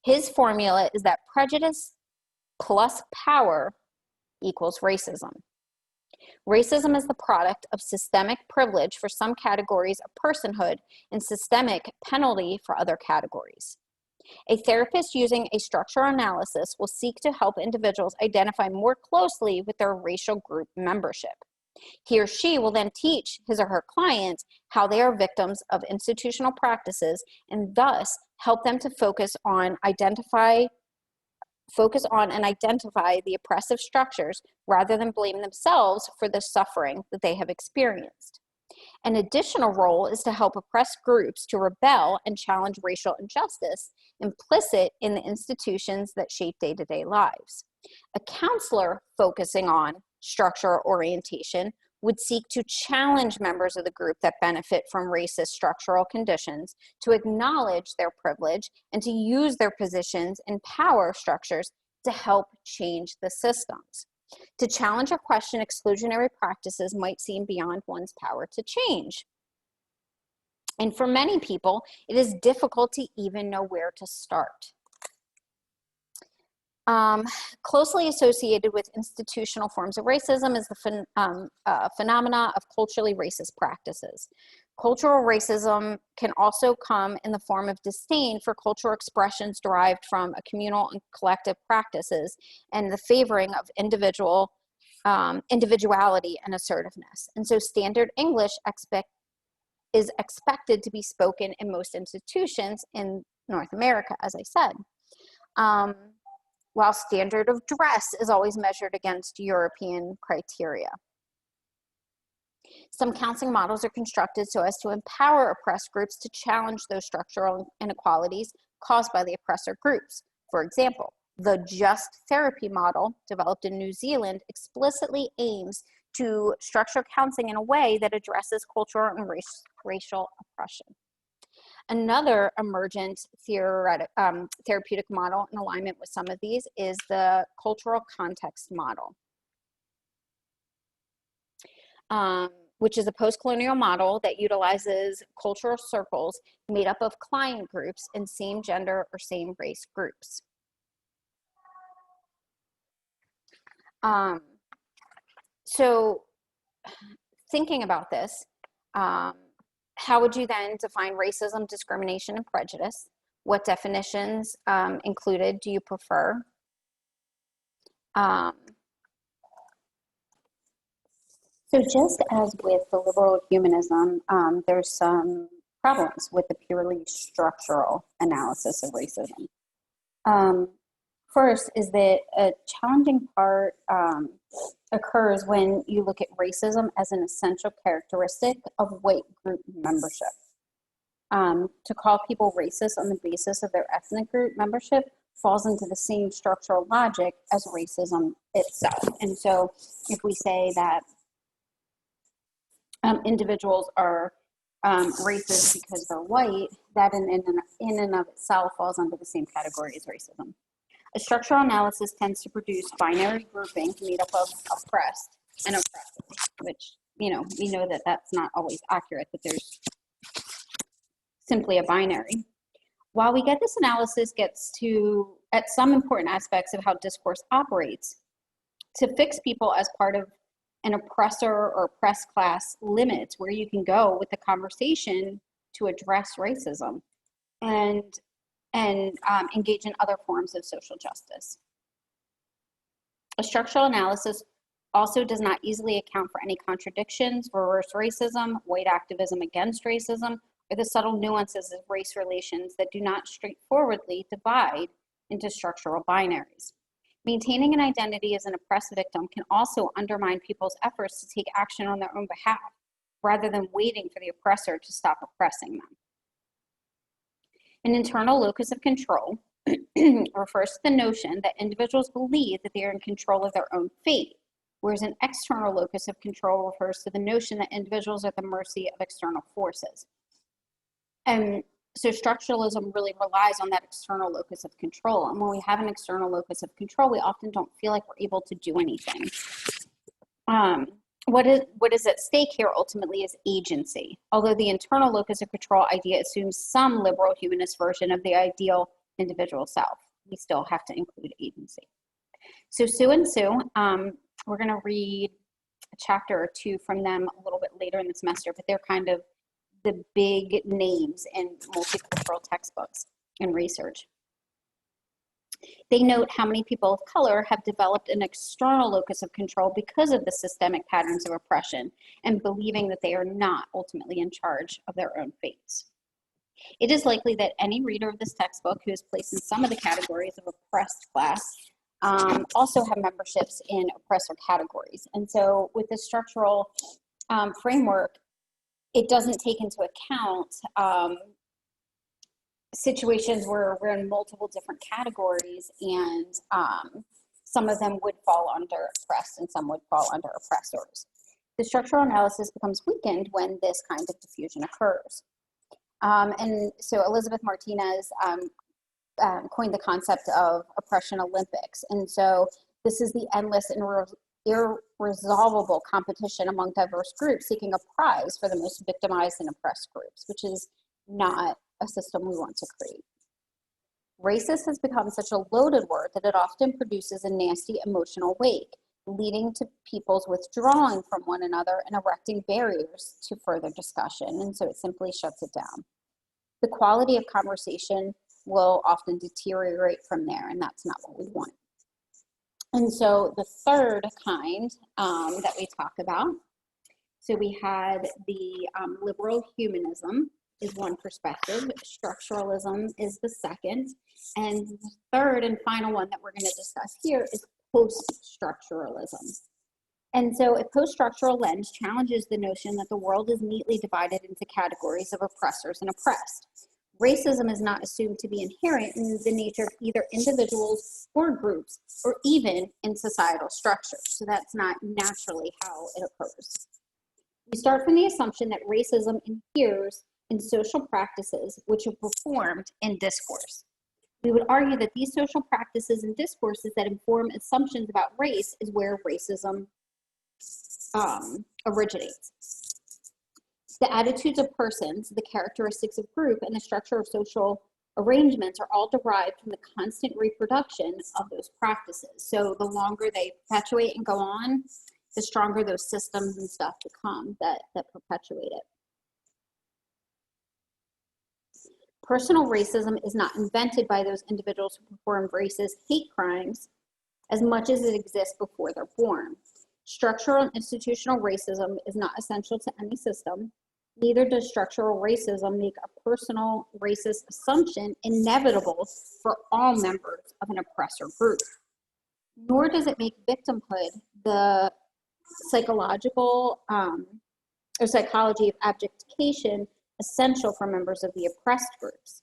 His formula is that prejudice plus power equals racism. Racism is the product of systemic privilege for some categories of personhood and systemic penalty for other categories. A therapist using a structural analysis will seek to help individuals identify more closely with their racial group membership. He or she will then teach his or her clients how they are victims of institutional practices, and thus help them to focus on and identify the oppressive structures rather than blame themselves for the suffering that they have experienced. An additional role is to help oppressed groups to rebel and challenge racial injustice implicit in the institutions that shape day-to-day lives. A counselor focusing on structural orientation would seek to challenge members of the group that benefit from racist structural conditions to acknowledge their privilege and to use their positions in power structures to help change the systems. To challenge or question exclusionary practices might seem beyond one's power to change. And for many people, it is difficult to even know where to start. Closely associated with institutional forms of racism is the phenomena of culturally racist practices. Cultural racism can also come in the form of disdain for cultural expressions derived from a communal and collective practices and the favoring of individuality and assertiveness. And so standard English is expected to be spoken in most institutions in North America, as I said. While standard of dress is always measured against European criteria. Some counseling models are constructed so as to empower oppressed groups to challenge those structural inequalities caused by the oppressor groups. For example, the Just Therapy model, developed in New Zealand, explicitly aims to structure counseling in a way that addresses cultural and racial oppression. Another emergent therapeutic model in alignment with some of these is the cultural context model, which is a post-colonial model that utilizes cultural circles made up of client groups in same gender or same race groups. So thinking about this, how would you then define racism, discrimination, and prejudice? What definitions included do you prefer? So just as with the liberal humanism, there's some problems with the purely structural analysis of racism. First is that a challenging part occurs when you look at racism as an essential characteristic of white group membership. To call people racist on the basis of their ethnic group membership falls into the same structural logic as racism itself. And so if we say that individuals are racist because they're white, that in and of itself falls under the same category as racism. A structural analysis tends to produce binary grouping made up of oppressed and oppressors, which, we know that that's not always accurate, that there's simply a binary. While we get this analysis gets to, at some important aspects of how discourse operates, to fix people as part of an oppressor or oppressed class limits where you can go with the conversation to address racism and engage in other forms of social justice. A structural analysis also does not easily account for any contradictions, reverse racism, white activism against racism, or the subtle nuances of race relations that do not straightforwardly divide into structural binaries. Maintaining an identity as an oppressed victim can also undermine people's efforts to take action on their own behalf, rather than waiting for the oppressor to stop oppressing them. An internal locus of control refers to the notion that individuals believe that they are in control of their own fate, whereas an external locus of control refers to the notion that individuals are at the mercy of external forces. And so structuralism really relies on that external locus of control. And when we have an external locus of control, we often don't feel like we're able to do anything. What is at stake here ultimately is agency. Although the internal locus of control idea assumes some liberal humanist version of the ideal individual self, we still have to include agency. So Sue and Sue, we're going to read a chapter or two from them a little bit later in the semester, but they're kind of the big names in multicultural textbooks and research. They note how many people of color have developed an external locus of control because of the systemic patterns of oppression and believing that they are not ultimately in charge of their own fates. It is likely that any reader of this textbook who is placed in some of the categories of oppressed class also have memberships in oppressor categories. And so with the structural framework, it doesn't take into account situations where we're in multiple different categories and some of them would fall under oppressed and some would fall under oppressors. The structural analysis becomes weakened when this kind of diffusion occurs. And so Elizabeth Martinez coined the concept of oppression Olympics. And so this is the endless and irresolvable competition among diverse groups seeking a prize for the most victimized and oppressed groups, which is not a system we want to create. Racist has become such a loaded word that it often produces a nasty emotional wake, leading to people's withdrawing from one another and erecting barriers to further discussion. And so it simply shuts it down. The quality of conversation will often deteriorate from there, and that's not what we want. And so the third kind that we talk about, so we had the liberal humanism is one perspective, structuralism is the second, and the third and final one that we're going to discuss here is post-structuralism. And so a post-structural lens challenges the notion that the world is neatly divided into categories of oppressors and oppressed. Racism is not assumed to be inherent in the nature of either individuals or groups, or even in societal structures. So that's not naturally how it occurs. We start from the assumption that racism inheres in social practices which are performed in discourse. We would argue that these social practices and discourses that inform assumptions about race is where racism originates. The attitudes of persons, the characteristics of group, and the structure of social arrangements are all derived from the constant reproduction of those practices. So the longer they perpetuate and go on, the stronger those systems and stuff become that perpetuate it. Personal racism is not invented by those individuals who perform racist hate crimes as much as it exists before they're born. Structural and institutional racism is not essential to any system. Neither does structural racism make a personal racist assumption inevitable for all members of an oppressor group. Nor does it make victimhood the psychological or psychology of abdication essential for members of the oppressed groups.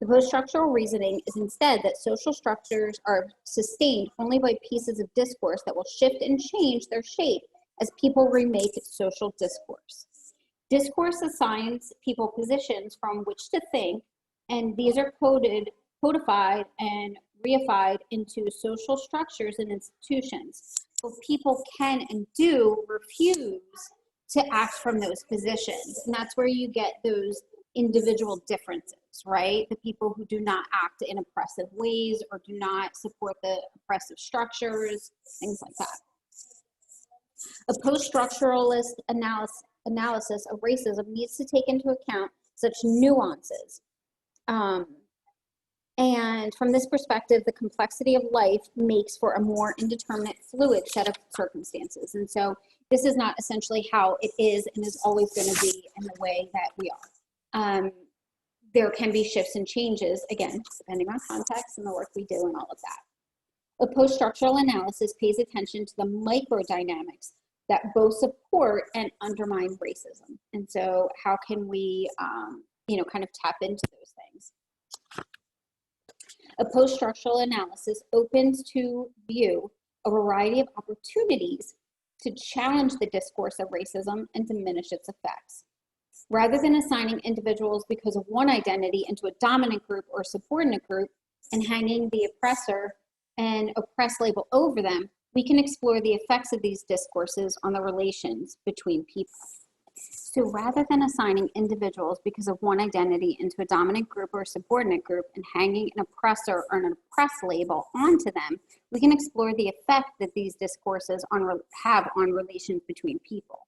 The post-structural reasoning is instead that social structures are sustained only by pieces of discourse that will shift and change their shape as people remake social discourse. Discourse assigns people positions from which to think, and these are codified and reified into social structures and institutions. But people can and do refuse to act from those positions. And that's where you get those individual differences, right? The people who do not act in oppressive ways or do not support the oppressive structures, things like that. A post-structuralist analysis of racism needs to take into account such nuances. And from this perspective, the complexity of life makes for a more indeterminate, fluid set of circumstances. And so this is not essentially how it is and is always going to be in the way that we are. There can be shifts and changes, again, depending on context and the work we do and all of that. A post-structural analysis pays attention to the microdynamics that both support and undermine racism. And so how can we, kind of tap into those things? A post-structural analysis opens to view a variety of opportunities to challenge the discourse of racism and diminish its effects. Rather than assigning individuals because of one identity into a dominant group or subordinate group and hanging the oppressor and oppressed label over them, we can explore the effects of these discourses on the relations between people. So rather than assigning individuals because of one identity into a dominant group or subordinate group and hanging an oppressor or an oppressed label onto them, we can explore the effect that these discourses have on relations between people.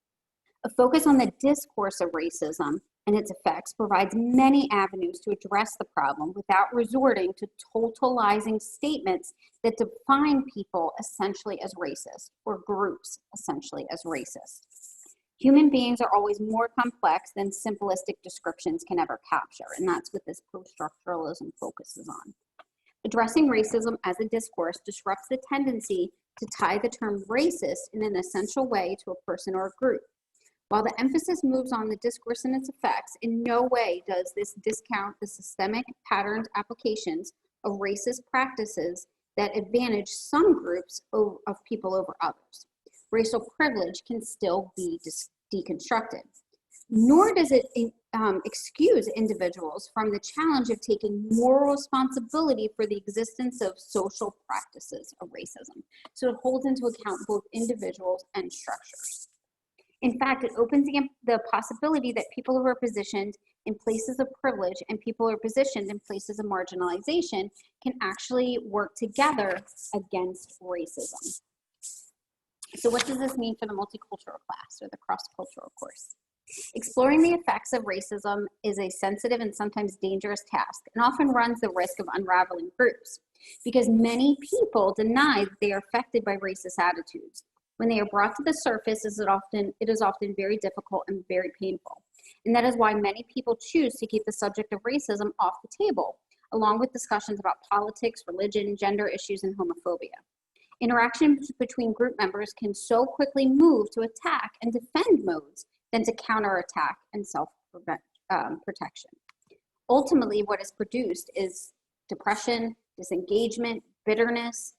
A focus on the discourse of racism and its effects provides many avenues to address the problem without resorting to totalizing statements that define people essentially as racist or groups essentially as racist. Human beings are always more complex than simplistic descriptions can ever capture, and that's what this post-structuralism focuses on. Addressing racism as a discourse disrupts the tendency to tie the term racist in an essential way to a person or a group. While the emphasis moves on the discourse and its effects, in no way does this discount the systemic patterned applications of racist practices that advantage some groups of people over others. Racial privilege can still be deconstructed. Nor does it excuse individuals from the challenge of taking moral responsibility for the existence of social practices of racism. So it holds into account both individuals and structures. In fact, it opens the possibility that people who are positioned in places of privilege and people who are positioned in places of marginalization can actually work together against racism. So what does this mean for the multicultural class or the cross-cultural course? Exploring the effects of racism is a sensitive and sometimes dangerous task and often runs the risk of unraveling groups because many people deny that they are affected by racist attitudes. When they are brought to the surface, it is often very difficult and very painful. And that is why many people choose to keep the subject of racism off the table, along with discussions about politics, religion, gender issues, and homophobia. Interactions between group members can so quickly move to attack and defend modes than to counterattack and self-protection. Ultimately, what is produced is depression, disengagement, bitterness.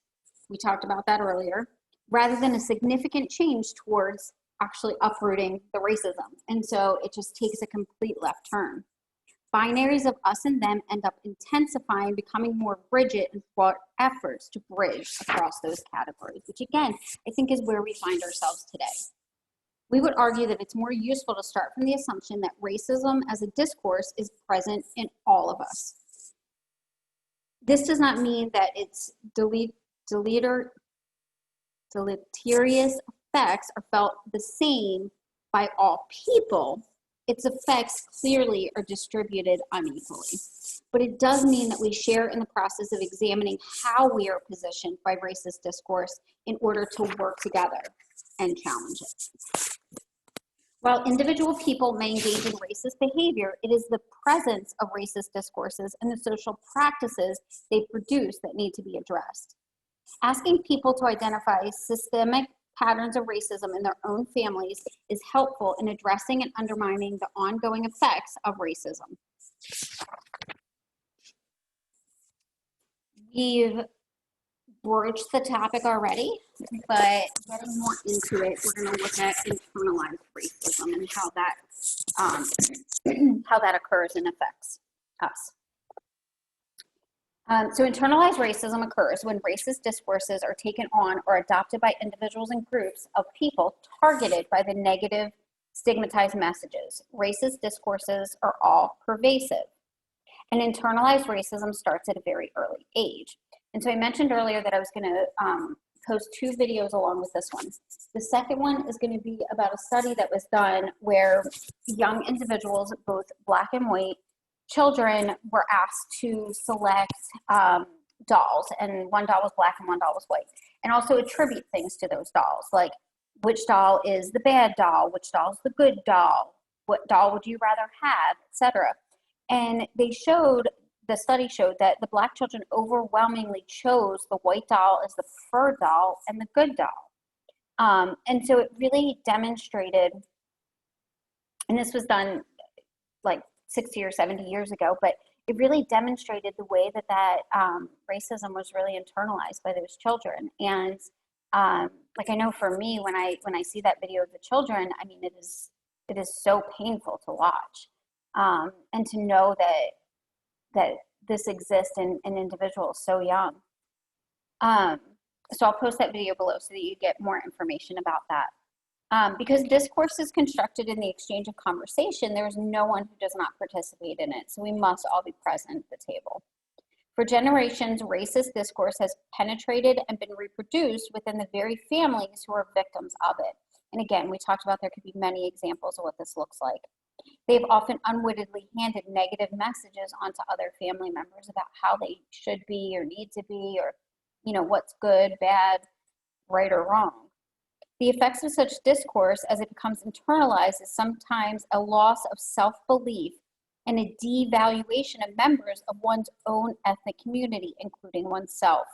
We talked about that earlier, rather than a significant change towards actually uprooting the racism. And so it just takes a complete left turn. Binaries of us and them end up intensifying, becoming more rigid and thwart efforts to bridge across those categories, which again, I think is where we find ourselves today. We would argue that it's more useful to start from the assumption that racism as a discourse is present in all of us. This does not mean that its deleterious effects are felt the same by all people. Its effects clearly are distributed unequally. But it does mean that we share in the process of examining how we are positioned by racist discourse in order to work together and challenge it. While individual people may engage in racist behavior, it is the presence of racist discourses and the social practices they produce that need to be addressed. Asking people to identify systemic patterns of racism in their own families is helpful in addressing and undermining the ongoing effects of racism. We've broached the topic already, but getting more into it, we're going to look at internalized racism and how that occurs and affects us. So internalized racism occurs when racist discourses are taken on or adopted by individuals and groups of people targeted by the negative stigmatized messages. Racist discourses are all pervasive. And internalized racism starts at a very early age. And so I mentioned earlier that I was going to post 2 videos along with this one. The second one is going to be about a study that was done where young individuals, both Black and white children, were asked to select dolls, and one doll was Black and one doll was white, and also attribute things to those dolls, like which doll is the bad doll, which doll is the good doll, what doll would you rather have, etc. And the study showed that the Black children overwhelmingly chose the white doll as the preferred doll and the good doll. And so it really demonstrated, and this was done like 60 or 70 years ago, but it really demonstrated the way that racism was really internalized by those children. And like I know for me, when I see that video of the children, I mean, it is so painful to watch, and to know that this exists in individuals so young. So I'll post that video below so that you get more information about that. Because discourse is constructed in the exchange of conversation, there is no one who does not participate in it. So we must all be present at the table. For generations, racist discourse has penetrated and been reproduced within the very families who are victims of it. And again, we talked about there could be many examples of what this looks like. They've often unwittingly handed negative messages onto other family members about how they should be or need to be, or, what's good, bad, right, or wrong. The effects of such discourse as it becomes internalized is sometimes a loss of self-belief and a devaluation of members of one's own ethnic community, including oneself.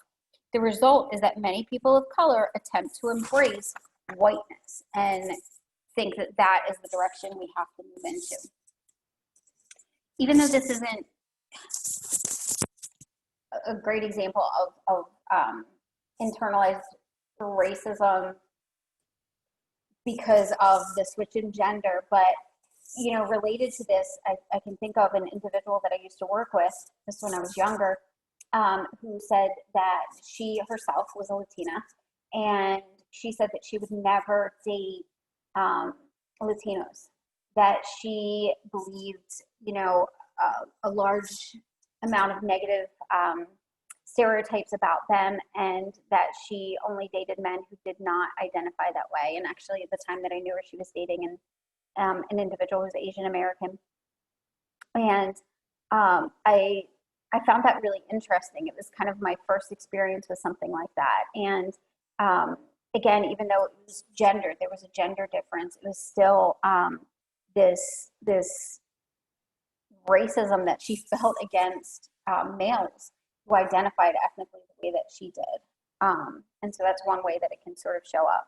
The result is that many people of color attempt to embrace whiteness and think that is the direction we have to move into. Even though this isn't a great example of internalized racism because of the switch in gender, but related to this, I can think of an individual that I used to work with, just when I was younger, who said that she herself was a Latina, and she said that she would never date Latinos, that she believed, a large amount of negative stereotypes about them, and that she only dated men who did not identify that way. And actually, at the time that I knew her, she was dating an individual who was Asian American. And I found that really interesting. It was kind of my first experience with something like that. And again, even though it was gendered, there was a gender difference, it was still this racism that she felt against males who identified ethnically the way that she did. And so that's one way that it can sort of show up.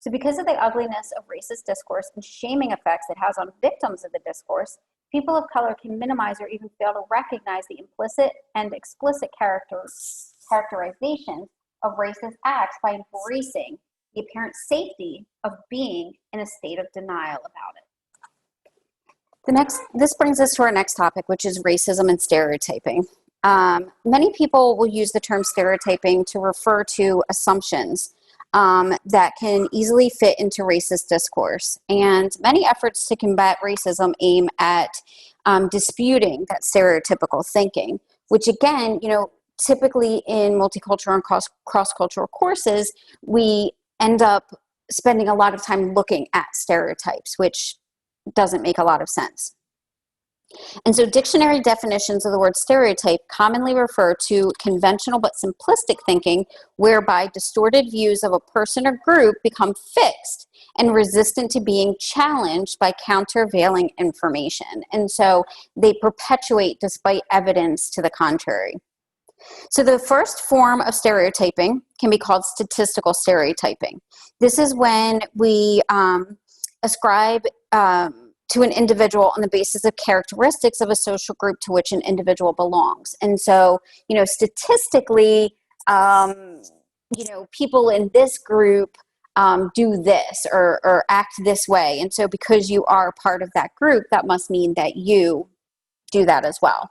So because of the ugliness of racist discourse and shaming effects it has on victims of the discourse, people of color can minimize or even fail to recognize the implicit and explicit characterization of racist acts by embracing the apparent safety of being in a state of denial about it. This brings us to our next topic, which is racism and stereotyping. Many people will use the term stereotyping to refer to assumptions that can easily fit into racist discourse. And many efforts to combat racism aim at disputing that stereotypical thinking, which again, typically in multicultural and cross-cultural courses, we end up spending a lot of time looking at stereotypes, which doesn't make a lot of sense. And so dictionary definitions of the word stereotype commonly refer to conventional but simplistic thinking, whereby distorted views of a person or group become fixed and resistant to being challenged by countervailing information. And so they perpetuate despite evidence to the contrary. So the first form of stereotyping can be called statistical stereotyping. This is when we ascribe to an individual on the basis of characteristics of a social group to which an individual belongs. And so, statistically, people in this group do this or act this way. And so because you are part of that group, that must mean that you do that as well.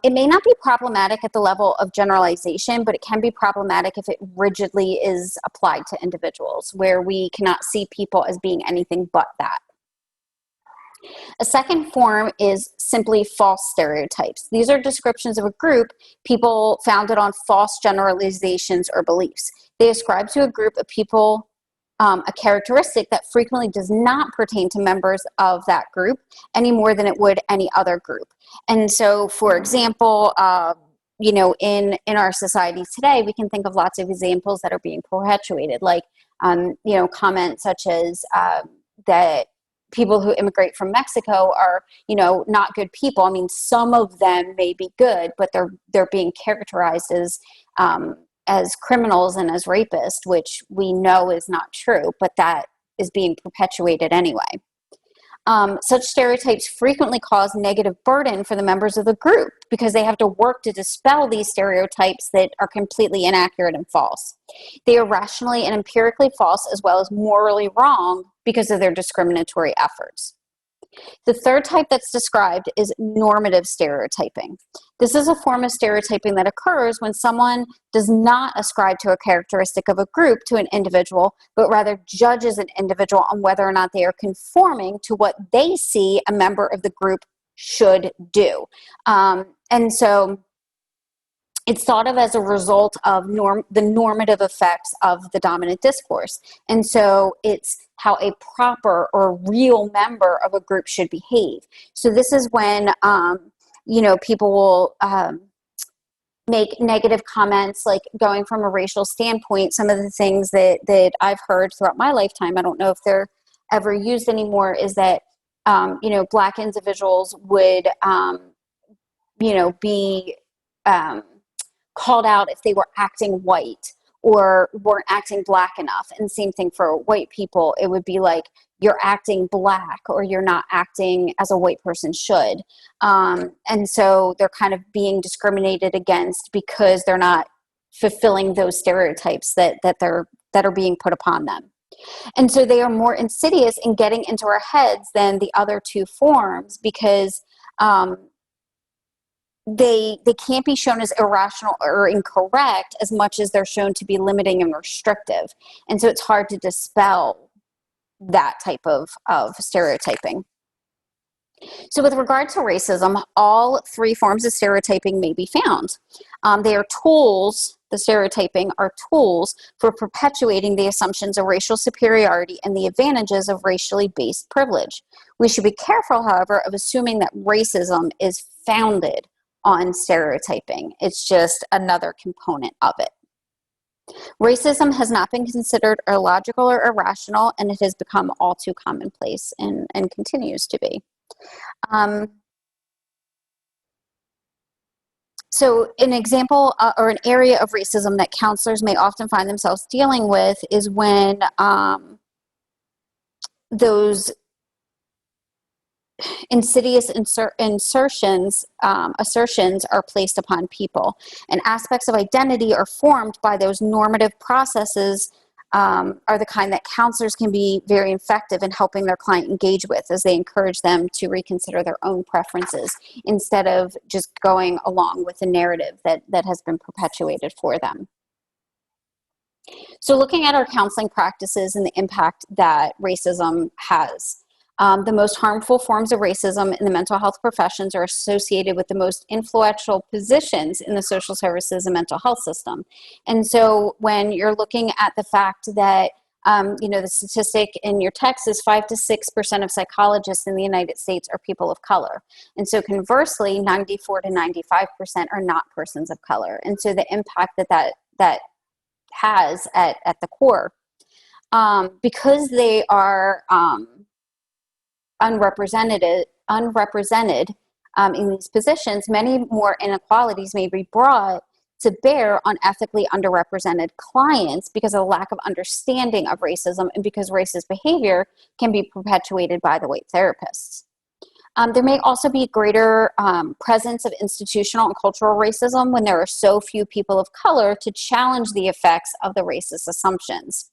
It may not be problematic at the level of generalization, but it can be problematic if it rigidly is applied to individuals, where we cannot see people as being anything but that. A second form is simply false stereotypes. These are descriptions of a group, people founded on false generalizations or beliefs. They ascribe to a group of people a characteristic that frequently does not pertain to members of that group any more than it would any other group. And so, for example, in our society today, we can think of lots of examples that are being perpetuated, like, comments such as that people who immigrate from Mexico are, not good people. I mean, some of them may be good, but they're being characterized as criminals and as rapists, which we know is not true, but that is being perpetuated anyway. Such stereotypes frequently cause negative burden for the members of the group because they have to work to dispel these stereotypes that are completely inaccurate and false. They are rationally and empirically false as well as morally wrong because of their discriminatory efforts. The third type that's described is normative stereotyping. This is a form of stereotyping that occurs when someone does not ascribe to a characteristic of a group to an individual, but rather judges an individual on whether or not they are conforming to what they see a member of the group should do. And so it's thought of as a result of the normative effects of the dominant discourse. And so it's how a proper or real member of a group should behave. So this is when, people will make negative comments, like going from a racial standpoint. Some of the things that I've heard throughout my lifetime, I don't know if they're ever used anymore, is that, Black individuals would, be called out if they were acting white or weren't acting Black enough. And same thing for white people. It would be like, you're acting Black or you're not acting as a white person should. And so they're kind of being discriminated against because they're not fulfilling those stereotypes that are being put upon them. And so they are more insidious in getting into our heads than the other two forms, because they can't be shown as irrational or incorrect as much as they're shown to be limiting and restrictive. And so it's hard to dispel that type of stereotyping. So with regard to racism, all three forms of stereotyping may be found. They are tools, the stereotyping are tools for perpetuating the assumptions of racial superiority and the advantages of racially based privilege. We should be careful, however, of assuming that racism is founded on stereotyping. It's just another component of it. Racism has not been considered illogical or irrational, and it has become all too commonplace and continues to be. So an example or an area of racism that counselors may often find themselves dealing with is when those insidious assertions are placed upon people, and aspects of identity are formed by those normative processes are the kind that counselors can be very effective in helping their client engage with, as they encourage them to reconsider their own preferences instead of just going along with the narrative that has been perpetuated for them. So looking at our counseling practices and the impact that racism has. The most harmful forms of racism in the mental health professions are associated with the most influential positions in the social services and mental health system. And so when you're looking at the fact that, the statistic in your text is 5 to 6% of psychologists in the United States are people of color. And so conversely, 94 to 95% are not persons of color. And so the impact that has at the core, because they are unrepresented in these positions, many more inequalities may be brought to bear on ethically underrepresented clients because of a lack of understanding of racism and because racist behavior can be perpetuated by the white therapists. There may also be greater presence of institutional and cultural racism when there are so few people of color to challenge the effects of the racist assumptions.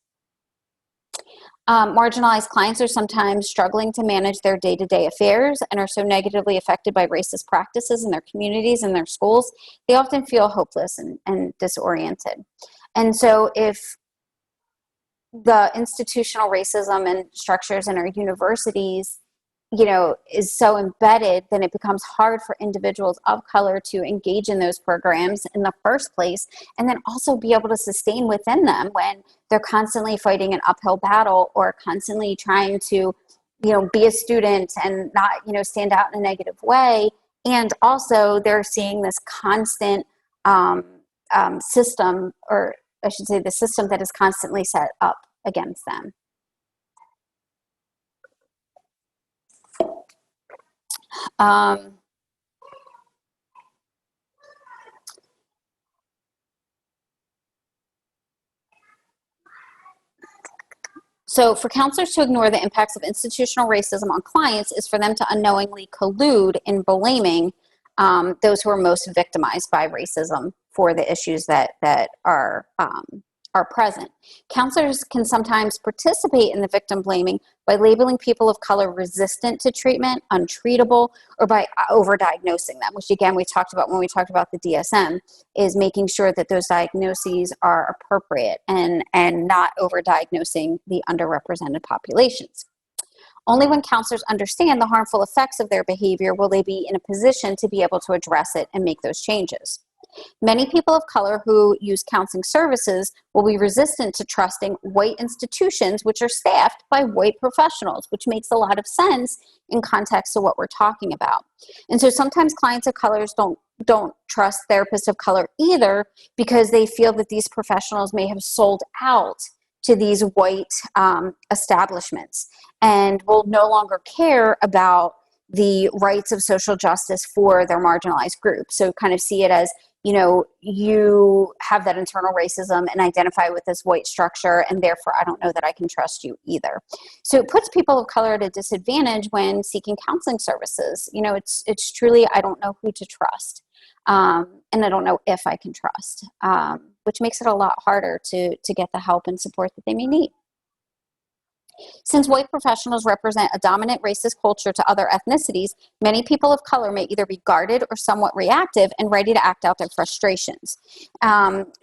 Marginalized clients are sometimes struggling to manage their day-to-day affairs and are so negatively affected by racist practices in their communities and their schools, they often feel hopeless and disoriented. And so if the institutional racism and structures in our universities, is so embedded, then it becomes hard for individuals of color to engage in those programs in the first place, and then also be able to sustain within them when they're constantly fighting an uphill battle or constantly trying to, be a student and not, stand out in a negative way. And also they're seeing this constant system, or I should say the system that is constantly set up against them. So for counselors to ignore the impacts of institutional racism on clients is for them to unknowingly collude in blaming those who are most victimized by racism for the issues that are present. Counselors can sometimes participate in the victim blaming by labeling people of color resistant to treatment, untreatable, or by overdiagnosing them, which again we talked about when we talked about the DSM, is making sure that those diagnoses are appropriate and not overdiagnosing the underrepresented populations. Only when counselors understand the harmful effects of their behavior will they be in a position to be able to address it and make those changes. Many people of color who use counseling services will be resistant to trusting white institutions which are staffed by white professionals, which makes a lot of sense in context to what we're talking about. And so sometimes clients of colors don't trust therapists of color either, because they feel that these professionals may have sold out to these white establishments and will no longer care about the rights of social justice for their marginalized group. So kind of see it as, you have that internal racism and identify with this white structure, and therefore I don't know that I can trust you either. So it puts people of color at a disadvantage when seeking counseling services. It's truly, I don't know who to trust. And I don't know if I can trust, which makes it a lot harder to get the help and support that they may need. Since white professionals represent a dominant racist culture to other ethnicities, many people of color may either be guarded or somewhat reactive and ready to act out their frustrations.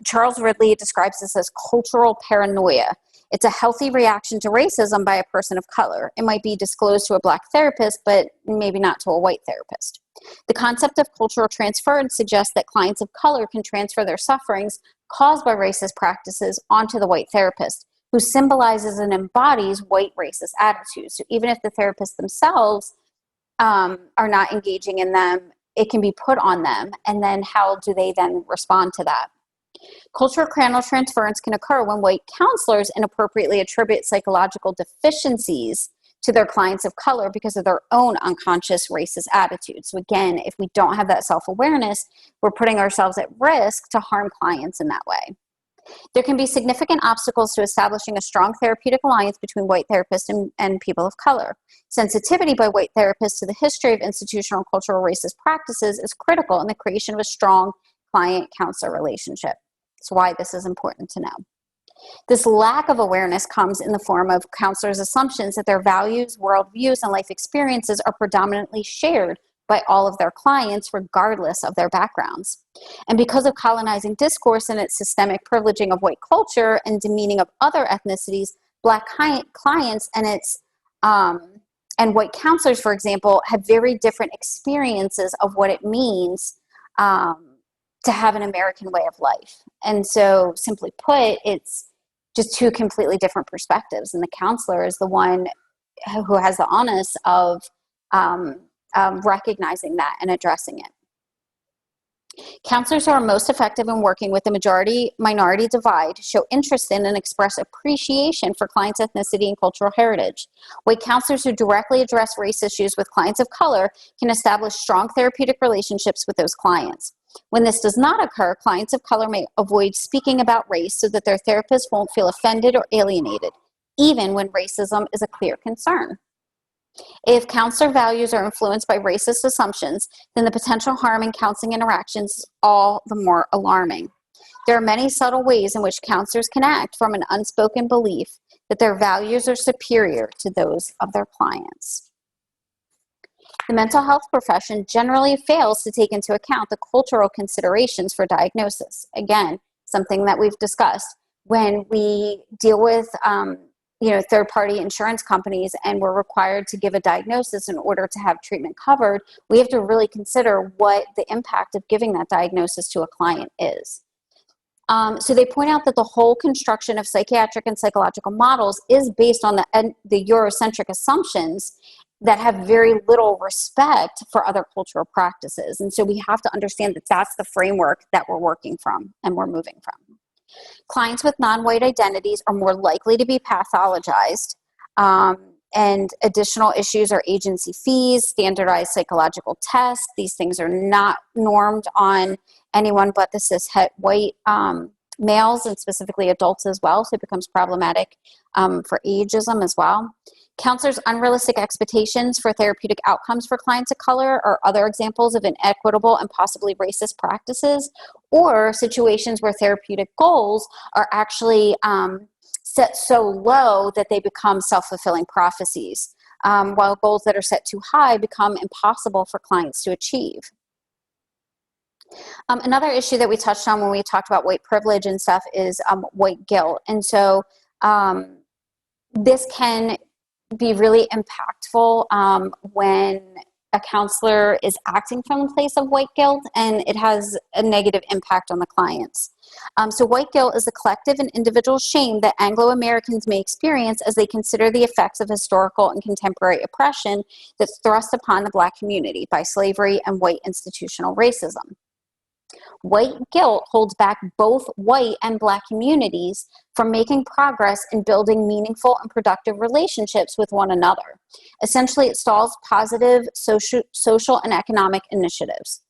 Charles Ridley describes this as cultural paranoia. It's a healthy reaction to racism by a person of color. It might be disclosed to a Black therapist, but maybe not to a white therapist. The concept of cultural transference suggests that clients of color can transfer their sufferings caused by racist practices onto the white therapist, who symbolizes and embodies white racist attitudes. So even if the therapists themselves are not engaging in them, it can be put on them. And then how do they then respond to that? Cultural transference can occur when white counselors inappropriately attribute psychological deficiencies to their clients of color because of their own unconscious racist attitudes. So again, if we don't have that self-awareness, we're putting ourselves at risk to harm clients in that way. There can be significant obstacles to establishing a strong therapeutic alliance between white therapists and people of color. Sensitivity by white therapists to the history of institutional cultural racist practices is critical in the creation of a strong client-counselor relationship. That's why this is important to know. This lack of awareness comes in the form of counselors' assumptions that their values, worldviews, and life experiences are predominantly shared by all of their clients, regardless of their backgrounds. And because of colonizing discourse and its systemic privileging of white culture and demeaning of other ethnicities, Black clients and white counselors, for example, have very different experiences of what it means to have an American way of life. And so, simply put, it's just two completely different perspectives. And the counselor is the one who has the onus of recognizing that and addressing it. Counselors who are most effective in working with the majority-minority divide show interest in and express appreciation for clients' ethnicity and cultural heritage. White counselors who directly address race issues with clients of color can establish strong therapeutic relationships with those clients. When this does not occur, clients of color may avoid speaking about race so that their therapist won't feel offended or alienated, even when racism is a clear concern. If counselor values are influenced by racist assumptions, then the potential harm in counseling interactions is all the more alarming. There are many subtle ways in which counselors can act from an unspoken belief that their values are superior to those of their clients. The mental health profession generally fails to take into account the cultural considerations for diagnosis. Again, something that we've discussed. When we deal with third-party insurance companies and we're required to give a diagnosis in order to have treatment covered, we have to really consider what the impact of giving that diagnosis to a client is. So they point out that the whole construction of psychiatric and psychological models is based on the Eurocentric assumptions that have very little respect for other cultural practices. And so we have to understand that that's the framework that we're working from and we're moving from. Clients with non-white identities are more likely to be pathologized, and additional issues are agency fees, standardized psychological tests. These things are not normed on anyone but the cis-het white males, and specifically adults as well, so it becomes problematic for ageism as well. Counselors' unrealistic expectations for therapeutic outcomes for clients of color are other examples of inequitable and possibly racist practices, or situations where therapeutic goals are actually set so low that they become self-fulfilling prophecies, while goals that are set too high become impossible for clients to achieve. Another issue that we touched on when we talked about white privilege and stuff is white guilt. And so this can be really impactful when a counselor is acting from a place of white guilt, and it has a negative impact on the clients. So white guilt is the collective and individual shame that Anglo-Americans may experience as they consider the effects of historical and contemporary oppression that's thrust upon the Black community by slavery and white institutional racism. White guilt holds back both white and Black communities from making progress in building meaningful and productive relationships with one another. Essentially, it stalls positive social and economic initiatives.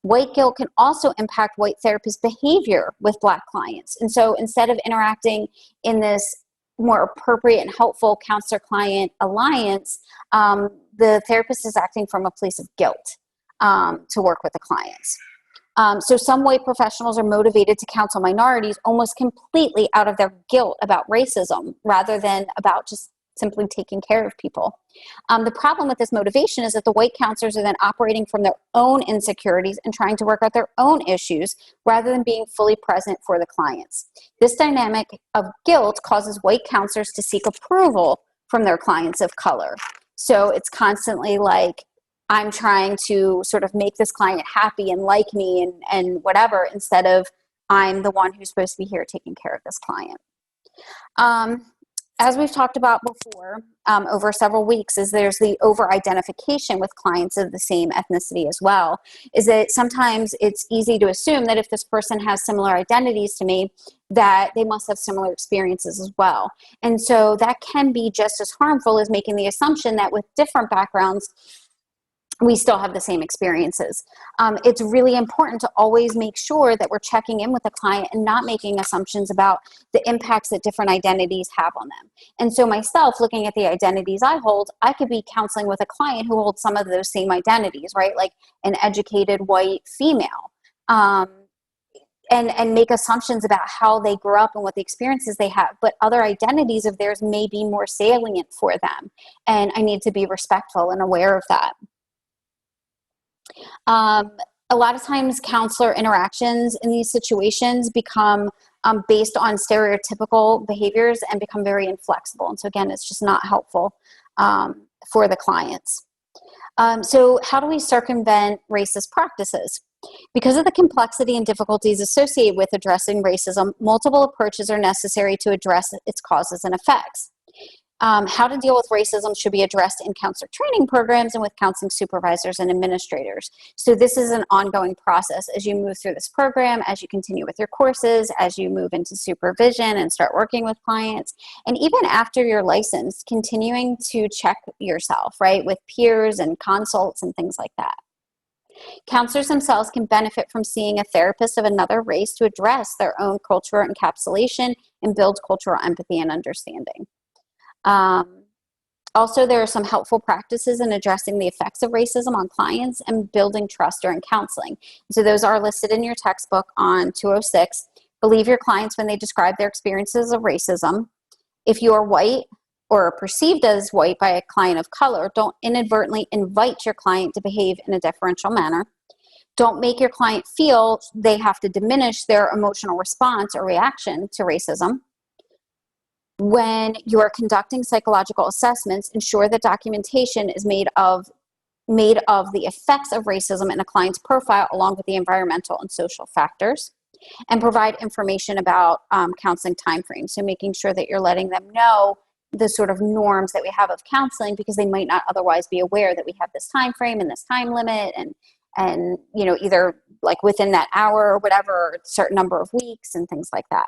White guilt can also impact white therapists' behavior with Black clients. And so instead of interacting in this more appropriate and helpful counselor-client alliance, the therapist is acting from a place of guilt to work with the clients. So some white professionals are motivated to counsel minorities almost completely out of their guilt about racism, rather than about just simply taking care of people. The problem with this motivation is that the white counselors are then operating from their own insecurities and trying to work out their own issues rather than being fully present for the clients. This dynamic of guilt causes white counselors to seek approval from their clients of color. So it's constantly like, I'm trying to sort of make this client happy and like me and whatever, instead of I'm the one who's supposed to be here taking care of this client. As we've talked about before, over several weeks, is there's the over-identification with clients of the same ethnicity as well, is that sometimes it's easy to assume that if this person has similar identities to me, that they must have similar experiences as well. And so that can be just as harmful as making the assumption that with different backgrounds, we still have the same experiences. It's really important to always make sure that we're checking in with the client and not making assumptions about the impacts that different identities have on them. And so myself, looking at the identities I hold, I could be counseling with a client who holds some of those same identities, right? Like an educated white female. And make assumptions about how they grew up and what the experiences they have. But other identities of theirs may be more salient for them. And I need to be respectful and aware of that. A lot of times counselor interactions in these situations become based on stereotypical behaviors and become very inflexible. And so again, it's just not helpful for the clients. So how do we circumvent racist practices? Because of the complexity and difficulties associated with addressing racism, multiple approaches are necessary to address its causes and effects. How to deal with racism should be addressed in counselor training programs and with counseling supervisors and administrators. So this is an ongoing process as you move through this program, as you continue with your courses, as you move into supervision and start working with clients, and even after you're licensed, continuing to check yourself, right, with peers and consults and things like that. Counselors themselves can benefit from seeing a therapist of another race to address their own cultural encapsulation and build cultural empathy and understanding. Also, there are some helpful practices in addressing the effects of racism on clients and building trust during counseling. So those are listed in your textbook on 206. Believe your clients when they describe their experiences of racism. If you are white or perceived as white by a client of color, don't inadvertently invite your client to behave in a deferential manner. Don't make your client feel they have to diminish their emotional response or reaction to racism. When you are conducting psychological assessments, ensure that documentation is made of the effects of racism in a client's profile along with the environmental and social factors, and provide information about counseling timeframes. So making sure that you're letting them know the sort of norms that we have of counseling, because they might not otherwise be aware that we have this time frame and this time limit, and you know, either like within that hour or whatever, a certain number of weeks and things like that.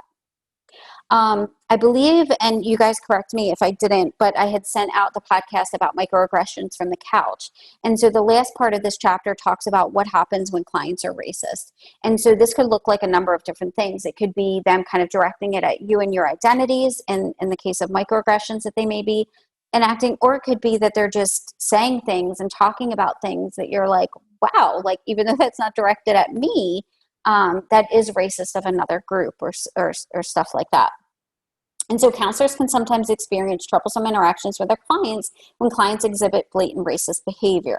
I believe, and you guys correct me if I didn't, but I had sent out the podcast about microaggressions from the couch. And so the last part of this chapter talks about what happens when clients are racist. And so this could look like a number of different things. It could be them kind of directing it at you and your identities, in the case of microaggressions that they may be enacting, or it could be that they're just saying things and talking about things that you're like, wow, like even though that's not directed at me, that is racist of another group or stuff like that. And so counselors can sometimes experience troublesome interactions with their clients when clients exhibit blatant racist behavior.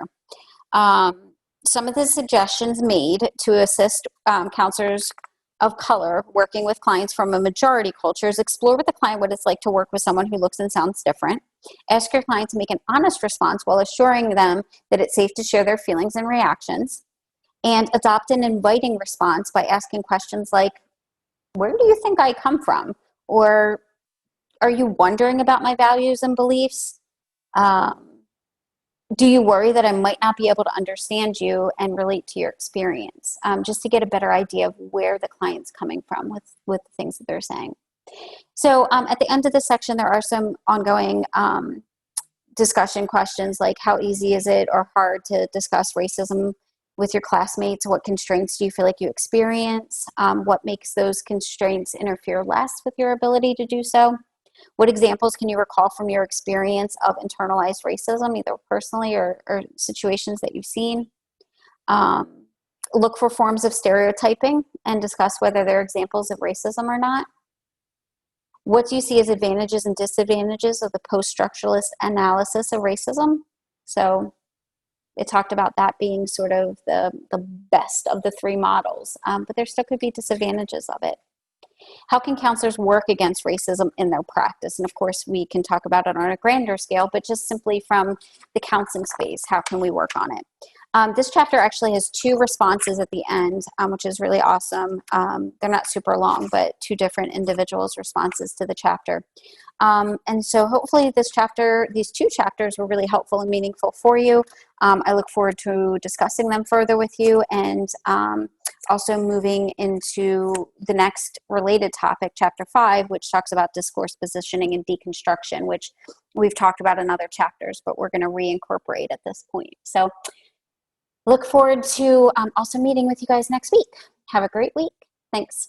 Some of the suggestions made to assist counselors of color working with clients from a majority culture is explore with the client what it's like to work with someone who looks and sounds different. Ask your client to make an honest response while assuring them that it's safe to share their feelings and reactions. And adopt an inviting response by asking questions like, where do you think I come from? Or are you wondering about my values and beliefs? Do you worry that I might not be able to understand you and relate to your experience? Just to get a better idea of where the client's coming from with the things that they're saying. So at the end of this section, there are some ongoing discussion questions like, how easy is it or hard to discuss racism with your classmates? What constraints do you feel like you experience? What makes those constraints interfere less with your ability to do so? What examples can you recall from your experience of internalized racism, either personally or situations that you've seen? Look for forms of stereotyping and discuss whether they're examples of racism or not. What do you see as advantages and disadvantages of the post-structuralist analysis of racism? So it talked about that being sort of the best of the three models, but there still could be disadvantages of it. How can counselors work against racism in their practice? And of course, we can talk about it on a grander scale, but just simply from the counseling space, how can we work on it? This chapter actually has 2 responses at the end, which is really awesome. They're not super long, but 2 different individuals' responses to the chapter. And so hopefully these 2 chapters were really helpful and meaningful for you. I look forward to discussing them further with you, and also moving into the next related topic, chapter 5, which talks about discourse positioning and deconstruction, which we've talked about in other chapters, but we're going to reincorporate at this point. So look forward to also meeting with you guys next week. Have a great week. Thanks.